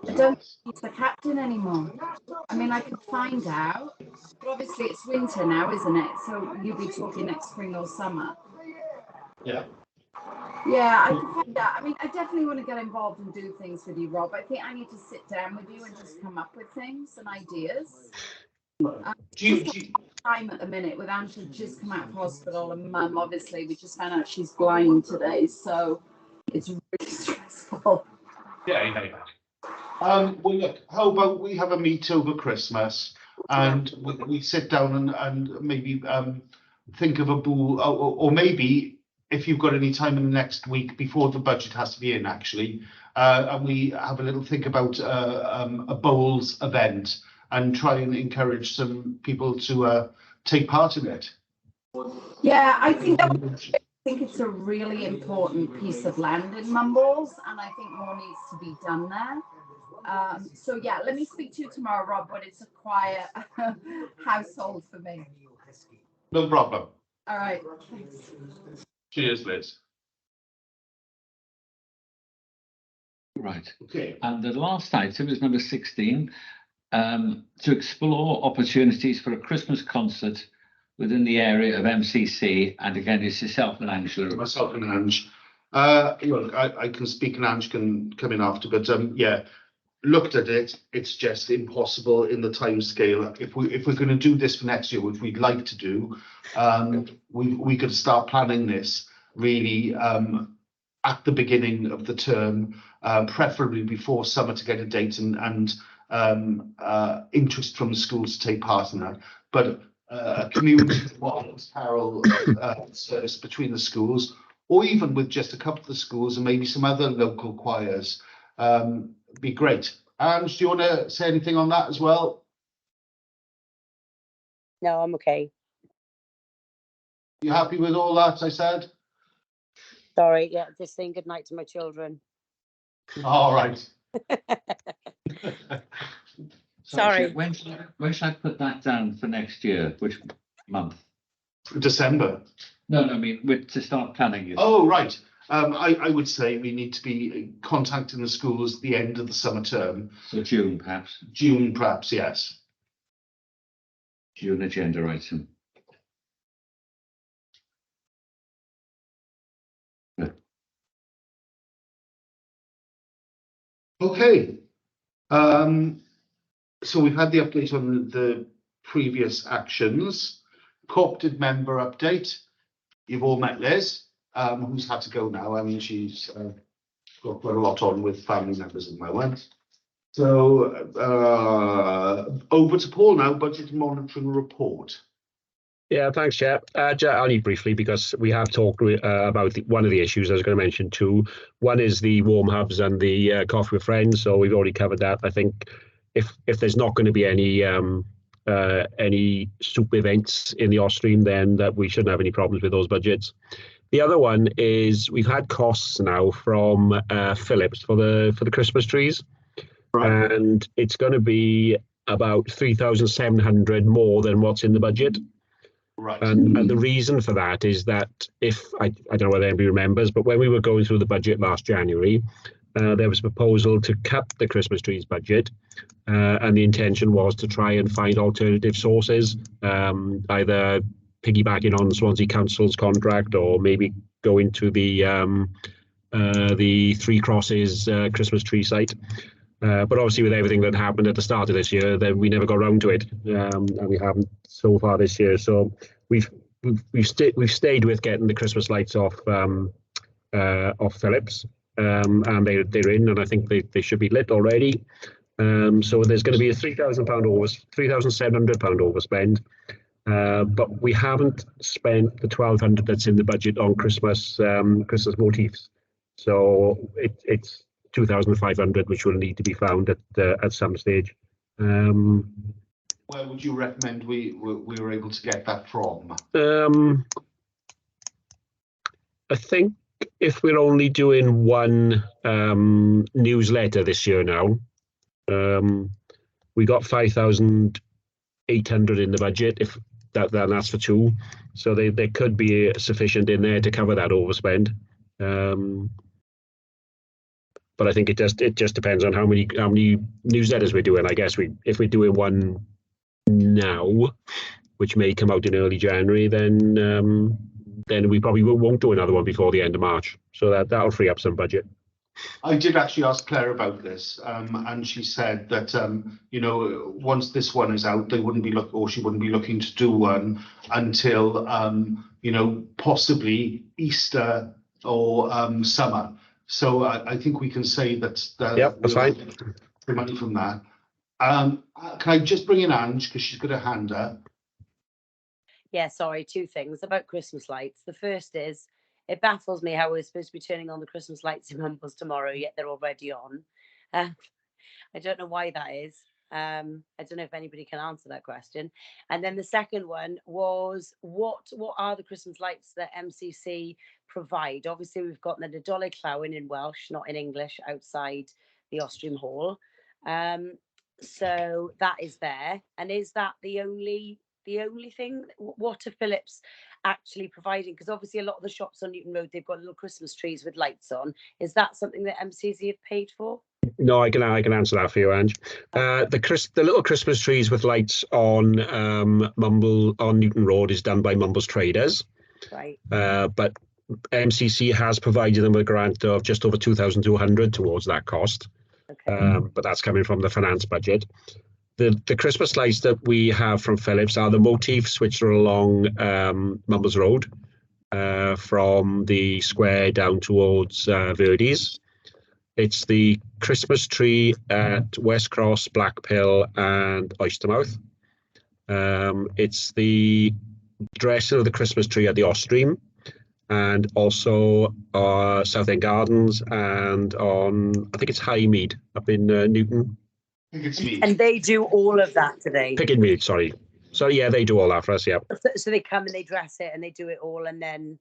I don't think he's the captain anymore. I mean, I could find out, but obviously it's winter now, isn't it? So you'll be talking next spring or summer. Yeah. Yeah, I can find out. I mean, I definitely want to get involved and do things with you, Rob. I think I need to sit down with you and just come up with things and ideas. Do you time at the minute with Angela just come out of hospital, and Mum, obviously, we just found out she's blind today, so it's really stressful. Yeah. Well, look, how about we have a meet over Christmas, and we sit down and maybe think of a bull, or maybe if you've got any time in the next week before the budget has to be in, actually, and we have a little think about a bowls event and try and encourage some people to take part in it. Yeah, I think it's a really important piece of land in Mumbles, and I think more needs to be done there. So yeah, let me speak to you tomorrow, Rob, but it's a quiet household for me. No problem. All right. Thanks. Cheers, Liz. Right. Okay. And the last item is number 16, to explore opportunities for a Christmas concert within the area of MCC. And again, it's yourself and Angela. Myself and Ange. Look, I can speak and Ange can come in after, but yeah, looked at it. It's just impossible in the time scale. If we're going to do this for next year, which we'd like to do, we could start planning this really at the beginning of the term, preferably before summer, to get a date and interest from the schools to take part in that. But a community carol service between the schools, or even with just a couple of the schools and maybe some other local choirs, be great. Ange, do you want to say anything on that as well? No, I'm okay. You happy with all that I said? Sorry, yeah, just saying good night to my children. All right. Sorry. When should I put that down for next year? Which month? December. No, I mean, to start planning. Oh, right. I would say we need to be contacting the schools at the end of the summer term. So June, perhaps. June, perhaps, yes. June agenda item. Good. Okay. So we've had the update on the previous actions. Co-opted member update. You've all met Liz, who's had to go now. I mean, she's got quite a lot on with family members at the moment. So over to Paul now, budget monitoring report. Yeah, thanks, Chair. Only briefly, because we have talked about one of the issues I was going to mention too. One is the warm hubs and the coffee with friends. So we've already covered that. I think if there's not going to be any soup events in the Ostream, then that we shouldn't have any problems with those budgets. The other one is we've had costs now from Philips for the Christmas trees, right, and it's going to be about 3,700 more than what's in the budget. Right. And the reason for that is that I don't know whether anybody remembers, but when we were going through the budget last January, there was a proposal to cut the Christmas trees budget, and the intention was to try and find alternative sources, either piggybacking on Swansea Council's contract or maybe go into the Three Crosses Christmas tree site. But obviously, with everything that happened at the start of this year, then we never got around to it, and we haven't so far this year. So we've stayed with getting the Christmas lights off Philips, and they're in, and I think they should be lit already. So there's going to be a £3,700 overspend, but we haven't spent the 1,200 that's in the budget on Christmas motifs. So it's 2,500, which will need to be found at some stage. Where would you recommend we were able to get that from? I think if we're only doing one newsletter this year now, we got 5,800 in the budget. If that's for two, so there could be sufficient in there to cover that overspend. But I think it just depends on how many newsletters we're doing. I guess if we're doing one now, which may come out in early January, then we probably won't do another one before the end of March. So that'll free up some budget. I did actually ask Claire about this, and she said that once this one is out, she wouldn't be looking to do one until possibly Easter or summer. So I think we can say that. Yep, that's fine. The money from that. Can I just bring in Ange because she's got a hand up? Yeah, sorry, two things about Christmas lights. The first is, it baffles me how we're supposed to be turning on the Christmas lights in Mumbles tomorrow, yet they're already on. I don't know why that is. I don't know if anybody can answer that question. And then the second one was, what are the Christmas lights that MCC provide? Obviously, we've got the Nadolig Llawen in Welsh, not in English, outside the Ostream Hall. So that is there. And is that the only thing? What are Philips actually providing? Because obviously a lot of the shops on Newton Road, they've got little Christmas trees with lights on. Is that something that MCC have paid for? No, I can answer that for you, Ange. The little Christmas trees with lights on on Newton Road is done by Mumbles Traders. Right. But MCC has provided them a grant of just over 2,200 towards that cost. Okay. But that's coming from the finance budget. The Christmas lights that we have from Philips are the motifs which are along Mumbles Road, from the square down towards Verdi's. It's the Christmas tree at West Cross, Blackpill and Oystermouth. It's the dressing of the Christmas tree at the Ostream, and also Southend Gardens, and on, I think it's Highmead up in Newton. I think it's me. And they do all of that today. Pickingmead, sorry. So yeah, they do all that for us, yeah. So they come and they dress it and they do it all, and then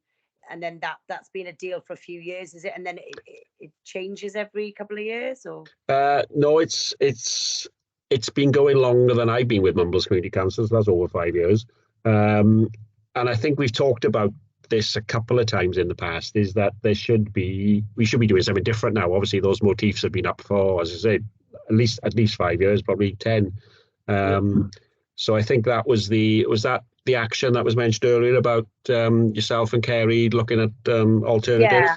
that's been a deal for a few years, is it? And then it changes every couple of years, or? No, it's been going longer than I've been with Mumbles Community Council, so that's over 5 years. And I think we've talked about this a couple of times in the past, is that we should be doing something different now. Obviously, those motifs have been up for, as I say, at least 5 years, probably 10. So I think that was the action that was mentioned earlier about yourself and Kerry looking at alternatives.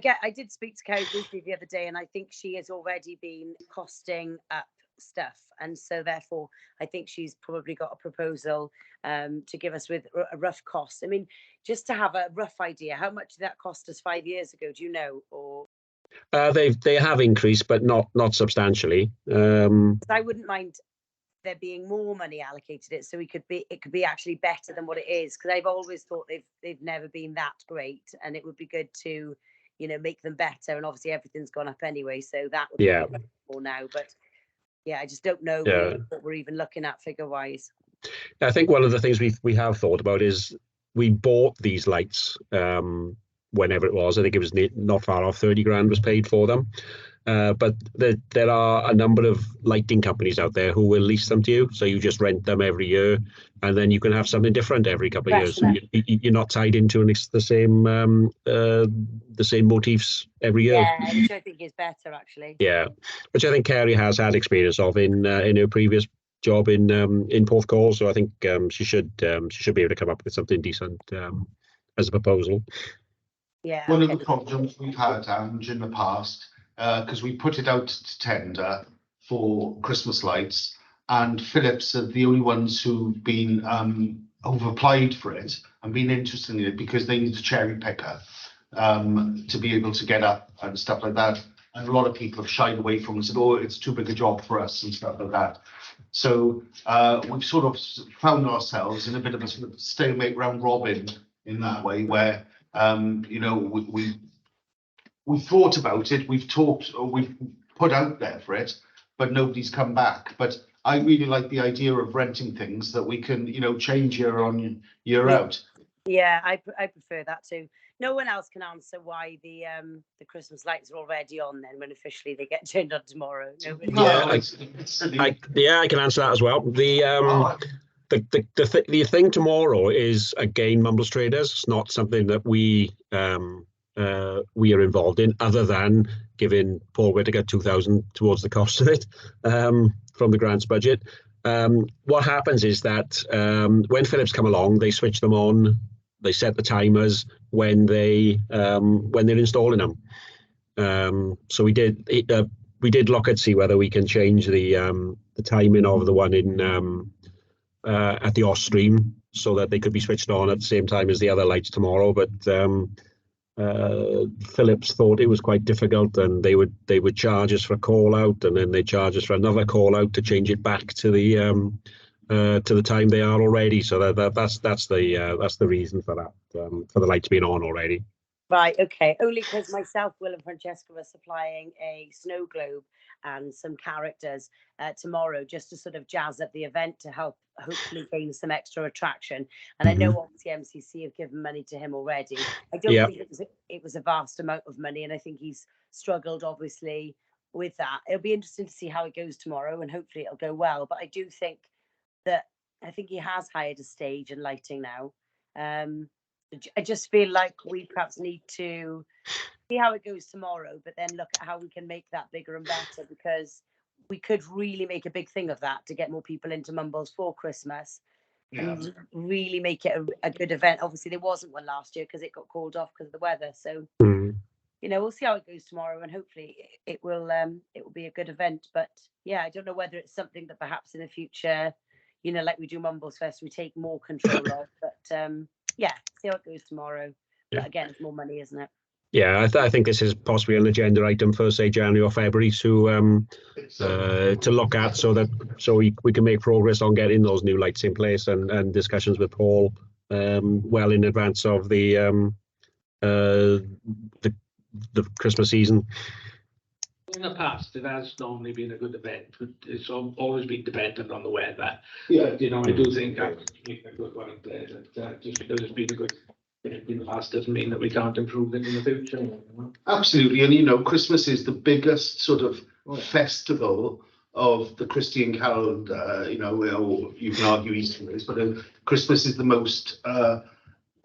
Yeah, I did speak to Kerry briefly the other day, and I think she has already been costing up stuff, and so therefore I think she's probably got a proposal to give us with a rough cost. I mean, just to have a rough idea, how much did that cost us 5 years ago? Do you know? Or they have increased, but not substantially. I wouldn't mind there being more money allocated it, so it could be actually better than what it is, because I've always thought they've never been that great, and it would be good to, you know, make them better. And obviously everything's gone up anyway, so that would be more now. But yeah, I just don't know really what we're even looking at figure wise. I think one of the things we have thought about is we bought these lights whenever it was. I think it was not far off 30 grand was paid for them. But there are a number of lighting companies out there who will lease them to you. So you just rent them every year, and then you can have something different every couple of years. So you're not tied into the same motifs every year. Yeah, which I think is better actually. Yeah, which I think Kerry has had experience of in her previous job in Porthcawl. So I think she should be able to come up with something decent as a proposal. Yeah. One of the problems we've had, Ange, in the past, because we put it out to tender for Christmas lights, and Philips are the only ones who've been who've applied for it and been interested in it, because they need a cherry picker to be able to get up and stuff like that. And a lot of people have shied away from it and said, "Oh, it's too big a job for us," and stuff like that. So we've sort of found ourselves in a bit of a sort of stalemate round robin in that way, where you know, we thought about it, we've talked, or we've put out there for it, but nobody's come back. But I really like the idea of renting things that we can, you know, change year on year out. Yeah, I prefer that too. No one else can answer why the Christmas lights are already on then, when officially they get turned on tomorrow. Nobody. I can answer that as well. The thing tomorrow is, again, Mumbles Traders. It's not something that we are involved in, other than giving Paul Whittaker 2,000 towards the cost of it from the grants budget. What happens is that when Philips come along, they switch them on. They set the timers when they're installing them. So we did look at see whether we can change the timing of the one in at the Ostream, so that they could be switched on at the same time as the other lights tomorrow. But Philips thought it was quite difficult, and they would charge us for a call out, and then they charge us for another call out to change it back to the time they are already. So that's the reason for that, for the lights being on already. Right, okay. Only because myself, Will and Francesca are supplying a snow globe and some characters tomorrow, just to sort of jazz up the event, to help hopefully gain some extra attraction. And I know obviously MCC have given money to him already. I don't think it was a vast amount of money, and I think he's struggled obviously with that. It'll be interesting to see how it goes tomorrow, and hopefully it'll go well. But I do think that he has hired a stage and lighting now. I just feel like we perhaps need to see how it goes tomorrow, but then look at how we can make that bigger and better, because we could really make a big thing of that to get more people into Mumbles for Christmas. Yeah. And really make it a good event. Obviously, there wasn't one last year because it got called off because of the weather. So, we'll see how it goes tomorrow, and hopefully it will be a good event. But yeah, I don't know whether it's something that perhaps in the future, like we do Mumbles Fest, we take more control of. But yeah, see how it goes tomorrow. Yeah. But again, it's more money, isn't it? Yeah, I think this is possibly an agenda item for, say, January or February to look at, so we can make progress on getting those new lights in place, and discussions with Paul well in advance of the Christmas season. In the past, it has normally been a good event, but it's always been dependent on the weather. Yeah. I do think that's a good one there. That just because it's been a good in the past doesn't mean that we can't improve it in the future. Absolutely, and Christmas is the biggest sort of festival of the Christian calendar. You can argue Easter is, but Christmas is the most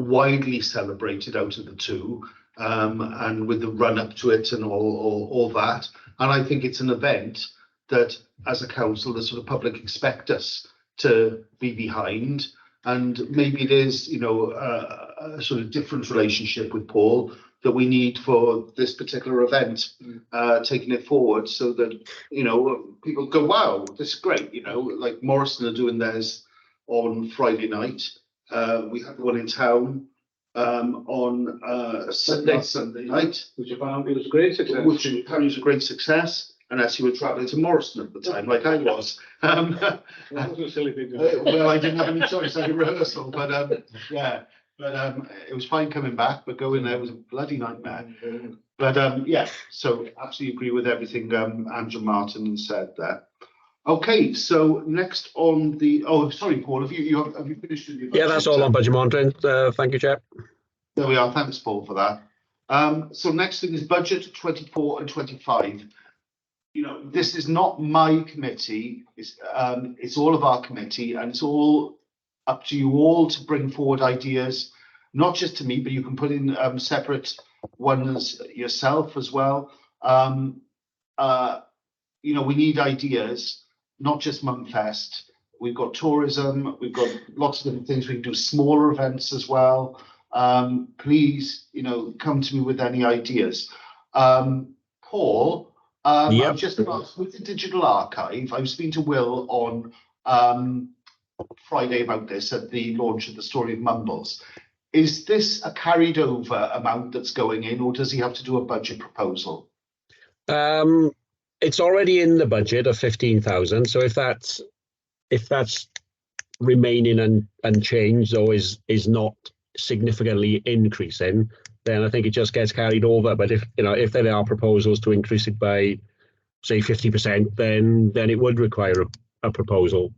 widely celebrated out of the two, and with the run up to it and all that. And I think it's an event that, as a council, the sort of public expect us to be behind. And maybe it is, a sort of different relationship with Paul that we need for this particular event, taking it forward so that, people go, wow, this is great. Like Morrison are doing theirs on Friday night. We have the one in town on Sunday night. Which apparently was a great success. Which apparently was a great success. Unless you were travelling to Morrison at the time, like I was. That was a silly thing. Well, I didn't have any choice. I had a rehearsal, but yeah. But it was fine coming back, but going there was a bloody nightmare. But yeah, so absolutely agree with everything Andrew Martin said there. Okay, so next on the sorry, Paul, have you finished with your budget? Yeah, that's all on budget monitoring. Thank you, Chair. There we are. Thanks, Paul, for that. So next thing is budget 24 and 25. This is not my committee. It's all of our committee, and it's all up to you all to bring forward ideas, not just to me, but you can put in separate ones yourself as well. We need ideas, not just Mumfest. We've got tourism. We've got lots of different things. We can do smaller events as well. Please, come to me with any ideas. Paul. Yep. I've just asked with the digital archive. I was speaking to Will on Friday about this at the launch of the Story of Mumbles. Is this a carried over amount that's going in, or does he have to do a budget proposal? It's already in the budget of 15,000. So if that's remaining unchanged or is not significantly increasing, then I think it just gets carried over. But if there are proposals to increase it by, say, 50%, then it would require a proposal.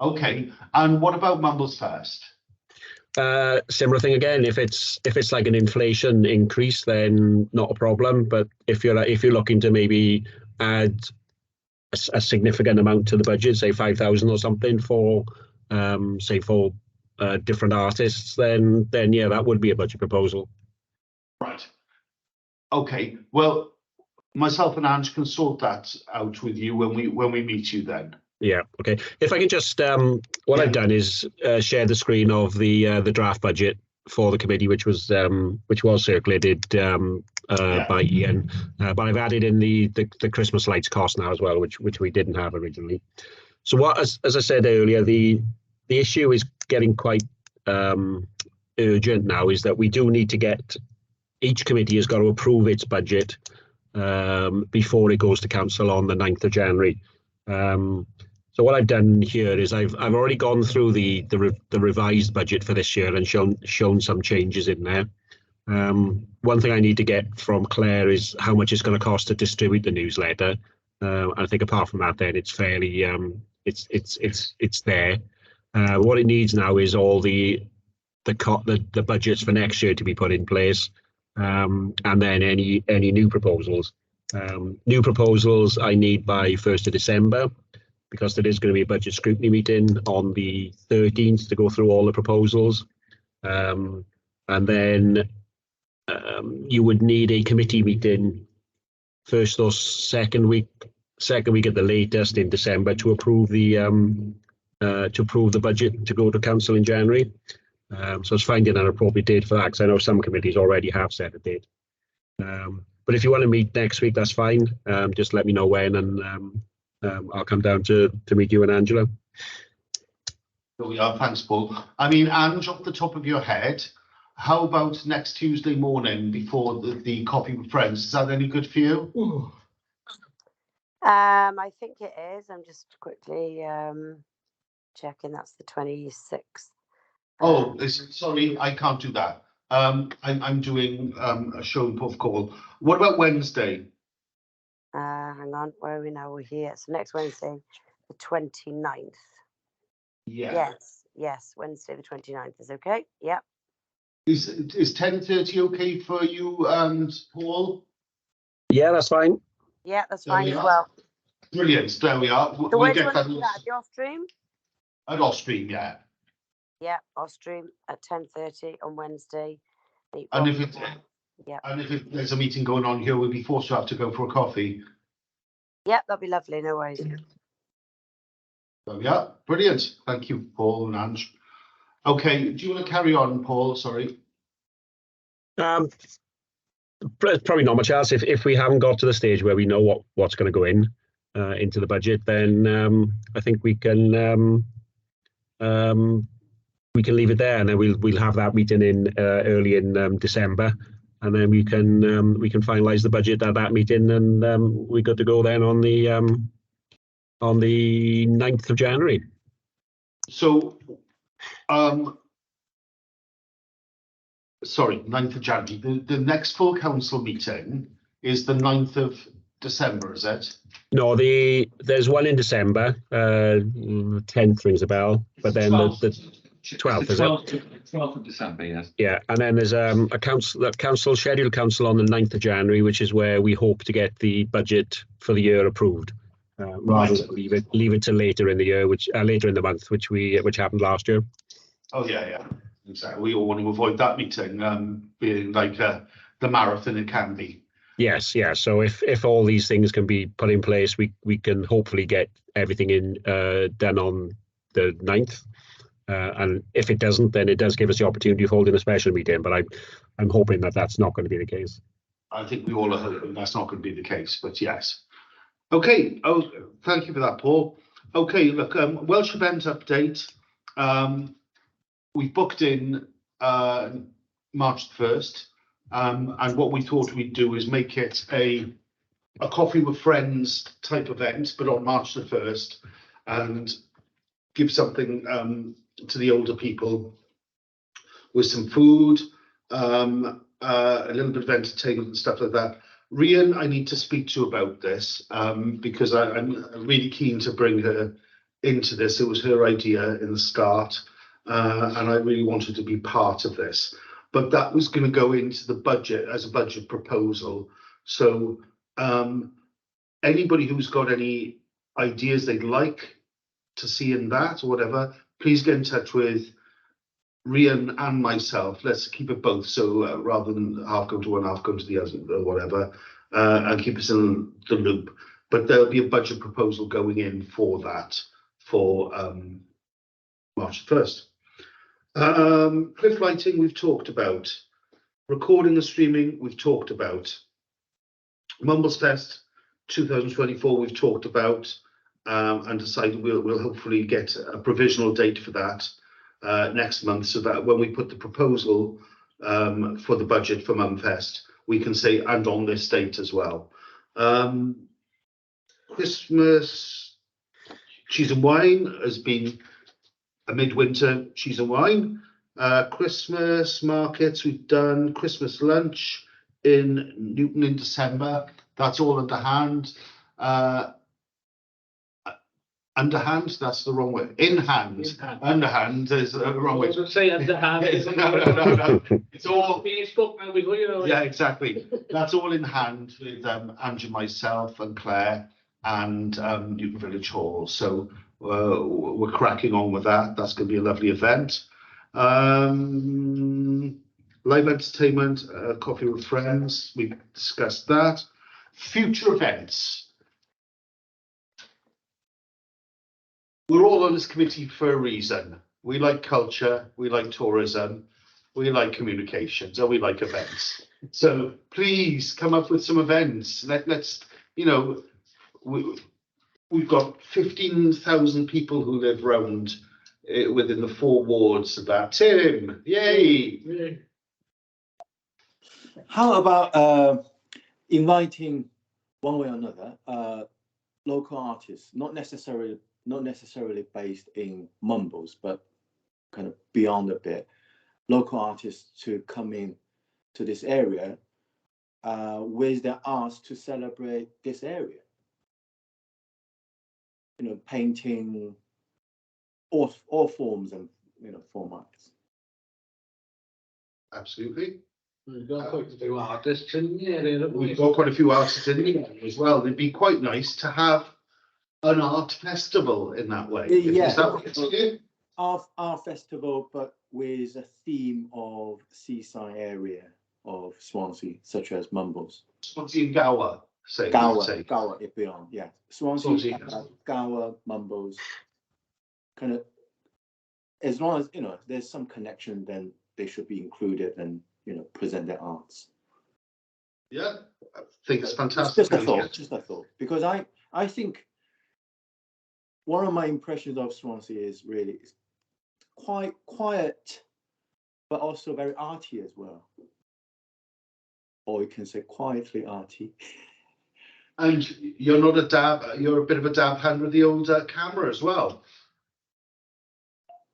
Okay, and what about Mumbles Fest? Similar thing again. If it's like an inflation increase, then not a problem. But if you're looking to maybe add a significant amount to the budget, say 5,000 or something for different artists, then yeah, that would be a budget proposal. Right. Okay. Well, myself and Ange can sort that out with you when we meet you then. Yeah. Okay. If I can just what I've done is share the screen of the draft budget for the committee, which was circulated by Ian, but I've added in the Christmas lights cost now as well, which we didn't have originally. So as I said earlier, the issue is getting quite urgent now. Is that we do need to get, each committee has got to approve its budget before it goes to council on the 9th of January. So what I've done here is I've already gone through the revised budget for this year and shown some changes in there. One thing I need to get from Claire is how much it's going to cost to distribute the newsletter. I think apart from that, then it's fairly it's there. What it needs now is all the budgets for next year to be put in place, and then any new proposals. New proposals I need by 1st of December, because there is going to be a budget scrutiny meeting on the 13th to go through all the proposals. And then you would need a committee meeting first or second week at the latest in December to approve the budget to go to council in January. So it's finding an appropriate date for that, because I know some committees already have set a date. But if you want to meet next week, that's fine. Just let me know when, and I'll come down to meet you and Angela. There we are. Thanks, Paul. I mean, Ange, off the top of your head, how about next Tuesday morning before the coffee with friends? Is that any good for you? Mm. I think it is. I'm just quickly checking. That's the 26th. Oh, sorry, I can't do that. I'm doing a show in Puff Call. What about Wednesday? Hang on, where are we now? We're here. So next Wednesday, the 29th. Yeah. Yes, Wednesday the 29th is okay. Yep. Is 10:30 okay for you and Paul? Yeah, that's fine. Yeah, that's There fine we as are. well. Brilliant. There we are. So where do you want to do that? The off stream? At Ostream, yeah. Yeah, off stream at 10:30 on Wednesday. And if there's a meeting going on here, we'll be forced to have to go for a coffee. Yeah, that'd be lovely. No worries. There we are. Brilliant. Thank you, Paul and Ange. Okay, do you want to carry on, Paul? Sorry. Probably not much else. If we haven't got to the stage where we know what's going to go in into the budget, then I think we can leave it there, and then we'll have that meeting in early in December, and then we can finalise the budget at that meeting, and we're good to go then on the 9th of January. So, sorry, 9th of January. The next full council meeting is the 9th of December, is it? No, there's one in December. 10th rings a bell, but then the 12th, is it? 12th of December, yes. Yeah, and then there's a scheduled council on the 9th of January, which is where we hope to get the budget for the year approved. Rather than leave it to later in the year, later in the month, which happened last year. Oh yeah, exactly. We all want to avoid that meeting being like the marathon it can be. Yes, yeah. So if all these things can be put in place, we can hopefully get everything done on the 9th. And if it doesn't, then it does give us the opportunity of holding a special meeting. But I'm hoping that that's not going to be the case. I think we all are hoping that's not going to be the case. But yes. Okay. Oh, thank you for that, Paul. Okay. Look, Welsh event update. We booked in March 1st. And what we thought we'd do is make it a coffee with friends type event, but on March the 1st, and give something to the older people with some food, a little bit of entertainment and stuff like that. Rhian, I need to speak to you about this because I'm really keen to bring her into this. It was her idea in the start, and I really wanted to be part of this. But that was going to go into the budget as a budget proposal. So anybody who's got any ideas they'd like to see in that or whatever, please get in touch with Rhian and myself. Let's keep it both. So rather than half go to one, half go to the other or whatever, and keep us in the loop. But there'll be a budget proposal going in for that for March 1st. Cliff lighting, we've talked about. Recording and streaming, we've talked about. Mumbles Fest 2024, we've talked about and decided we'll hopefully get a provisional date for that next month, so that when we put the proposal for the budget for Mumfest, we can say, and on this date as well. Christmas cheese and wine has been a midwinter cheese and wine. Christmas markets, we've done Christmas lunch in Newton in December. That's all under hand. Underhand, that's the wrong way. In hand. Underhand is the wrong I way. was going to say underhand. No. It's all. Facebook now before you know it. Yeah, exactly. That's all in hand with Andrew, myself, and Claire, and Newton Village Hall. So we're cracking on with that. That's going to be a lovely event. Live entertainment, coffee with friends. We've discussed that. Future events. We're all on this committee for a reason. We like culture, we like tourism, we like communications, and we like events. So please come up with some events. Let's, you know, we've got 15,000 people who live round within the 4 wards of that. Tim, yay! How about inviting one way or another local artists, not necessarily based in Mumbles, but kind of beyond a bit, local artists to come in to this area with their arts to celebrate this area. You know, painting, all forms and, you know, formats. Absolutely. We've got quite a few artists in the area. We've got quite a few artists in the area as well. It'd be quite nice to have an art festival in that way. Yeah. Is that what it's doing? Art festival, but with a theme of seaside area of Swansea, such as Mumbles. Swansea and Gower, say. Gower, if beyond, yeah. Swansea, Gower, Mumbles. Kind of, as long as, you know, there's some connection, then they should be included and, you know, present their arts. Yeah, I think it's fantastic. Just a thought. Because I think one of my impressions of Swansea is really quite quiet, but also very arty as well. Or you can say quietly arty. And you're not you're a bit of a dab hand with the old camera as well.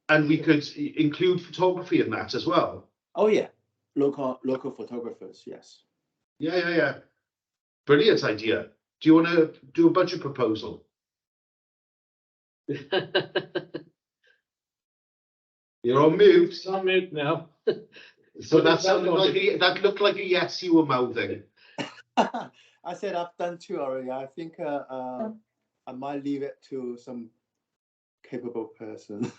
And we could include photography in that as well. Oh yeah, local photographers, yes. Yeah. Brilliant idea. Do you want to do a budget proposal? You're on mute. It's on mute now. So that looked like a yes you were mouthing. I said I've done 2 already. I think I might leave it to some capable person.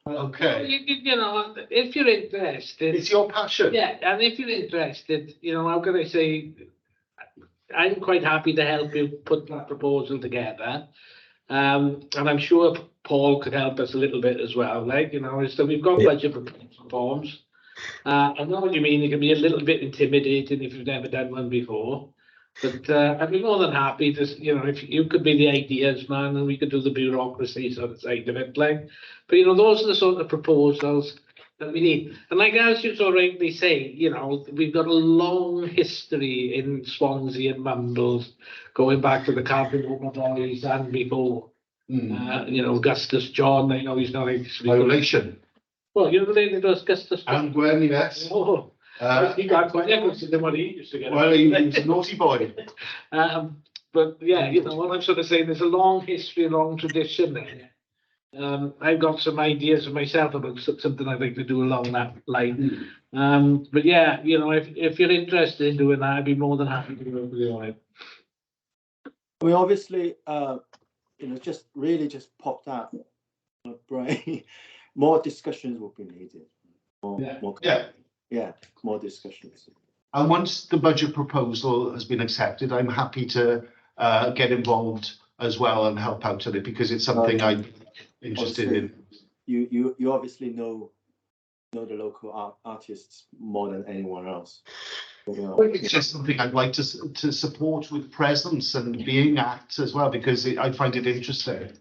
Okay. You know, if you're interested, It's your passion. yeah, and if you're interested, you know, how can I say, I'm quite happy to help you put that proposal together. And I'm sure Paul could help us a little bit as well, like, you know, so we've got budget forms. I know what you mean, it can be a little bit intimidating if you've never done one before. But I'd be more than happy to, you know, if you could be the ideas man and we could do the bureaucracy sort of side of it, like. But, you know, those are the sort of proposals that we need. And like as you so rightly say, you know, we've got a long history in Swansea and Mumbles, going back to the Cardinal Boys and before. You know, Augustus John, I know he's not Violation. Well, you know the lady that was Augustus John? And Gwen, yes. Oh, he got quite interested in what he used to get. Well, he was a naughty boy. But yeah, you know, what I'm sort of saying, there's a long history, a long tradition there. I've got some ideas for myself about something I'd like to do along that line. But yeah, you know, if you're interested in doing that, I'd be more than happy to work with you on it. We obviously, you know, just popped out of my brain. More discussions will be needed. More discussions. And once the budget proposal has been accepted, I'm happy to get involved as well and help out with it because it's something I'm interested in. You obviously know the local artists more than anyone else. You know, It's just something I'd like to support with presence and being at as well because I find it interesting.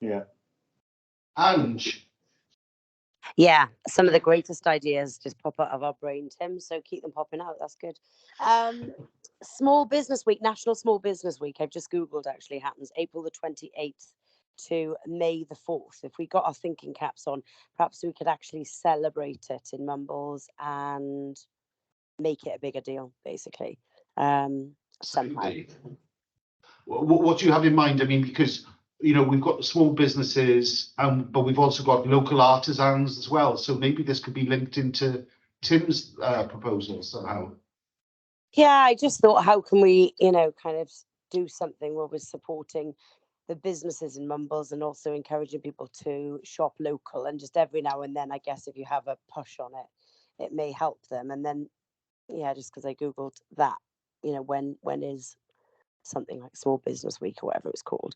Yeah. Ange. Yeah, some of the greatest ideas just pop out of our brain, Tim. So keep them popping out. That's good. Small Business Week, National Small Business Week. I've just Googled actually happens April the 28th to May the 4th. If we got our thinking caps on, perhaps we could actually celebrate it in Mumbles and make it a bigger deal, basically. Somehow. What do you have in mind? I mean, because you know, we've got the small businesses, but we've also got local artisans as well. So maybe this could be linked into Tim's proposal somehow. Yeah, I just thought, how can we, you know, kind of do something where we're supporting the businesses in Mumbles and also encouraging people to shop local, and just every now and then, I guess, if you have a push on it, it may help them. And then, yeah, just because I Googled that, you know, when is something like Small Business Week or whatever it's called.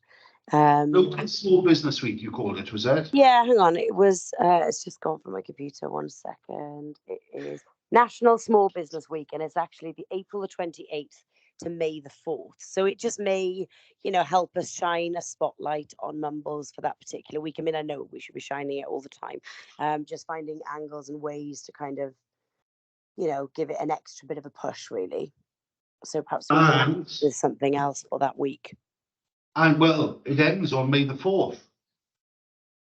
Local Small Business Week, you called it, was it? Yeah, hang on. It was, it's just gone from my computer. 1 second. It is National Small Business Week, and it's actually the April the 28th to May the 4th. So it just may, you know, help us shine a spotlight on Mumbles for that particular week. I mean, I know we should be shining it all the time. Just finding angles and ways to kind of, you know, give it an extra bit of a push, really. So perhaps we can do something else for that week. And well, it ends on May the 4th.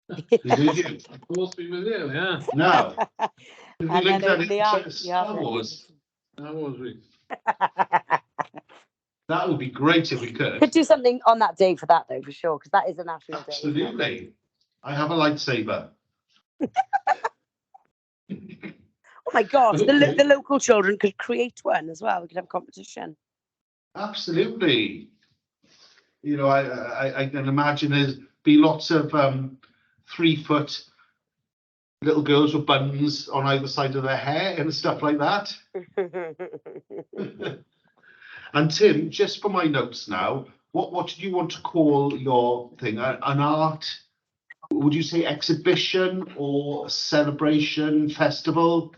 Supposed to be with you, yeah. Now, if you And link then that the into Star Wars, That was we. that would be great if we could. Could do something on that day for that, though, for sure, because that is a national day. isn't it? Absolutely. I have a lightsaber. Oh my gosh, the local children could create one as well. We could have a competition. Absolutely. You know, I can imagine there's be lots of 3-foot little girls with buttons on either side of their hair and stuff like that. And Tim, just for my notes now, what did you want to call your thing? An art? Would you say exhibition or celebration, festival?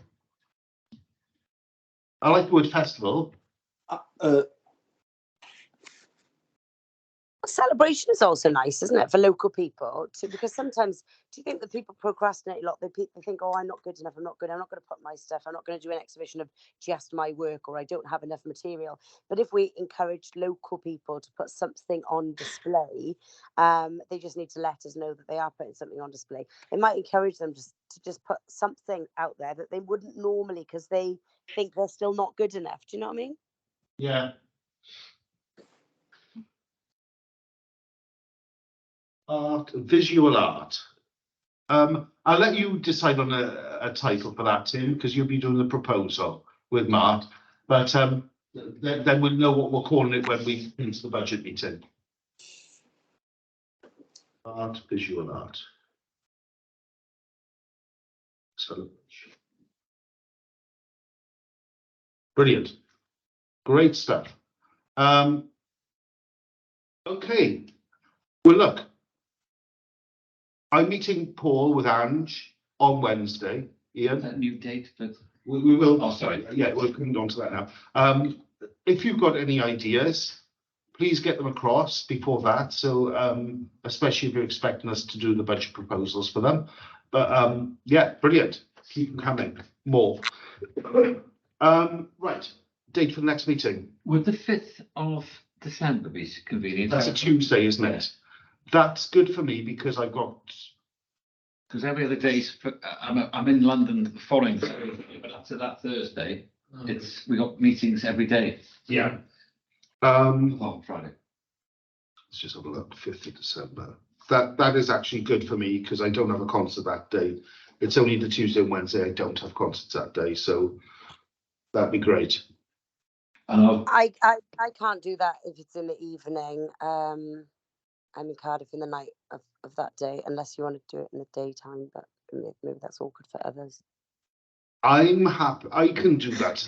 I like the word festival. Celebration is also nice, isn't it, for local people too? Because sometimes, do you think that people procrastinate a lot? They think, oh, I'm not good enough. I'm not good. I'm not going to put my stuff. I'm not going to do an exhibition of just my work, or I don't have enough material. But if we encourage local people to put something on display, they just need to let us know that they are putting something on display. It might encourage them to just put something out there that they wouldn't normally, because they think they're still not good enough. Do you know what I mean? Yeah. Art, visual art. I'll let you decide on a title for that, Tim, because you'll be doing the proposal with Mart. But then we'll know what we're calling it when we into the budget meeting. Art, visual art. So brilliant, great stuff. Okay, well, look. I'm meeting Paul with Ange on Wednesday. Ian, That new date, but we will. Oh, sorry. Yeah, we'll come on to that now. If you've got any ideas, please get them across before that. So, especially if you're expecting us to do the budget proposals for them. But yeah, brilliant. Keep them coming. More. Right. Date for the next meeting. would the 5th of December be convenient? That's a Tuesday, isn't it? That's good for me because I've got. Because every other day, I'm in London the following Thursday, but after that Thursday, we got meetings every day. Yeah. Oh, Friday. Let's just have a look. 5th of December. That is actually good for me because I don't have a concert that day. It's only the Tuesday and Wednesday I don't have concerts that day, so that'd be great. I can't do that if it's in the evening. I'm in Cardiff in the night of that day, unless you want to do it in the daytime, but maybe that's awkward for others. I'm happy. I can do that.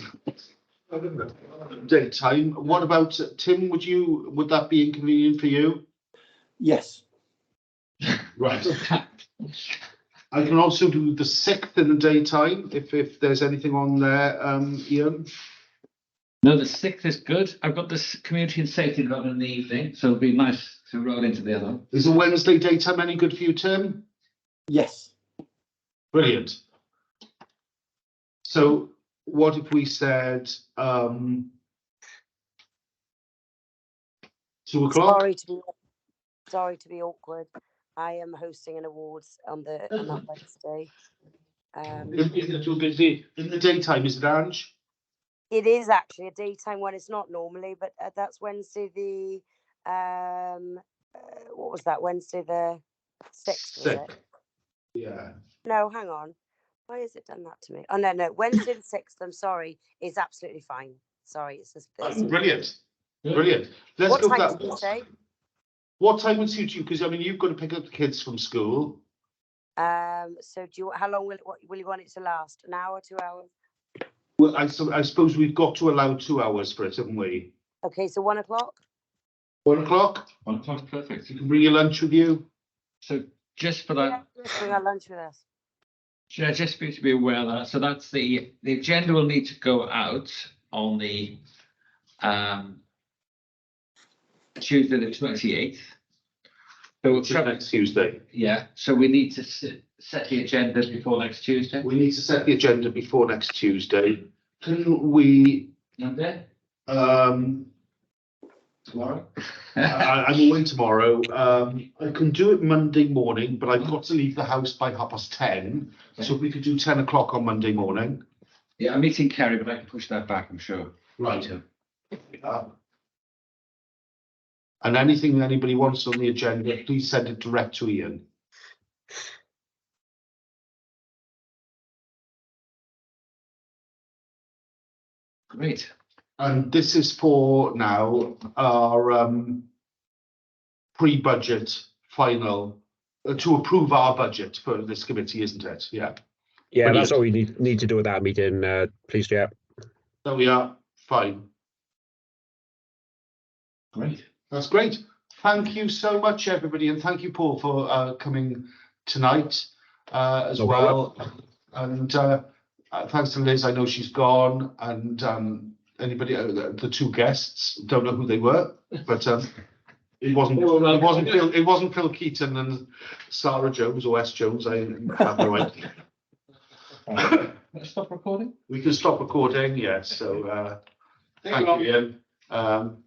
Daytime. What about Tim? Would that be inconvenient for you? Yes. Right. I can also do the 6th in the daytime if there's anything on there, Ian. No, the 6th is good. I've got this community and safety development in the evening, so it'll be nice to roll into the other. Is the Wednesday daytime any good for you, Tim? Yes. Brilliant. So what if we said 2 o'clock? Sorry to be awkward. I am hosting an awards on that Wednesday. Is it too busy? In the daytime, is it, Ange? It is actually a daytime one. It's not normally, but that's Wednesday the what was that? Wednesday the 6th, was it? Sixth. Yeah. No, hang on. Why has it done that to me? Oh, no. Wednesday the 6th, I'm sorry, is absolutely fine. Sorry, it's just this. Brilliant. Brilliant. Let's What go time for did you that. say? What time would suit you? Because I mean, you've got to pick up the kids from school. So how long will you want it to last? An hour, 2 hours? Well, I suppose we've got to allow 2 hours for it, haven't we? Okay, so 1 o'clock? 1 o'clock? 1 o'clock's perfect. You can bring your lunch with you. So just for Yeah, that, let's bring our lunch with us. just for you to be aware of that. So that's the agenda will need to go out on the Tuesday the 28th. So Which is next Tuesday. yeah, so we need to set the agenda before next Tuesday. We need to set the agenda before next Tuesday. Can we, Monday? tomorrow? I'm away tomorrow. I can do it Monday morning, but I've got to leave the house by 10:30. So we could do 10 o'clock on Monday morning. Yeah, I'm meeting Kerry, but I can push that back, I'm sure. Right. And anything anybody wants on the agenda, please send it direct to Ian. Great. And this is for now our pre-budget final to approve our budget for this committee, isn't it? Yeah. Yeah, Brilliant. that's all we need to do at that meeting, please, yeah. There we are. Fine. Great. That's great. Thank you so much, everybody, and thank you, Paul, for coming tonight as No well. problem. And thanks to Liz. I know she's gone, and anybody, the two guests, don't know who they were, but it wasn't Phil Keaton and Sarah Jones or S Jones. I have no idea. Let's stop recording. We can stop recording. Yes. So thank you, Ian.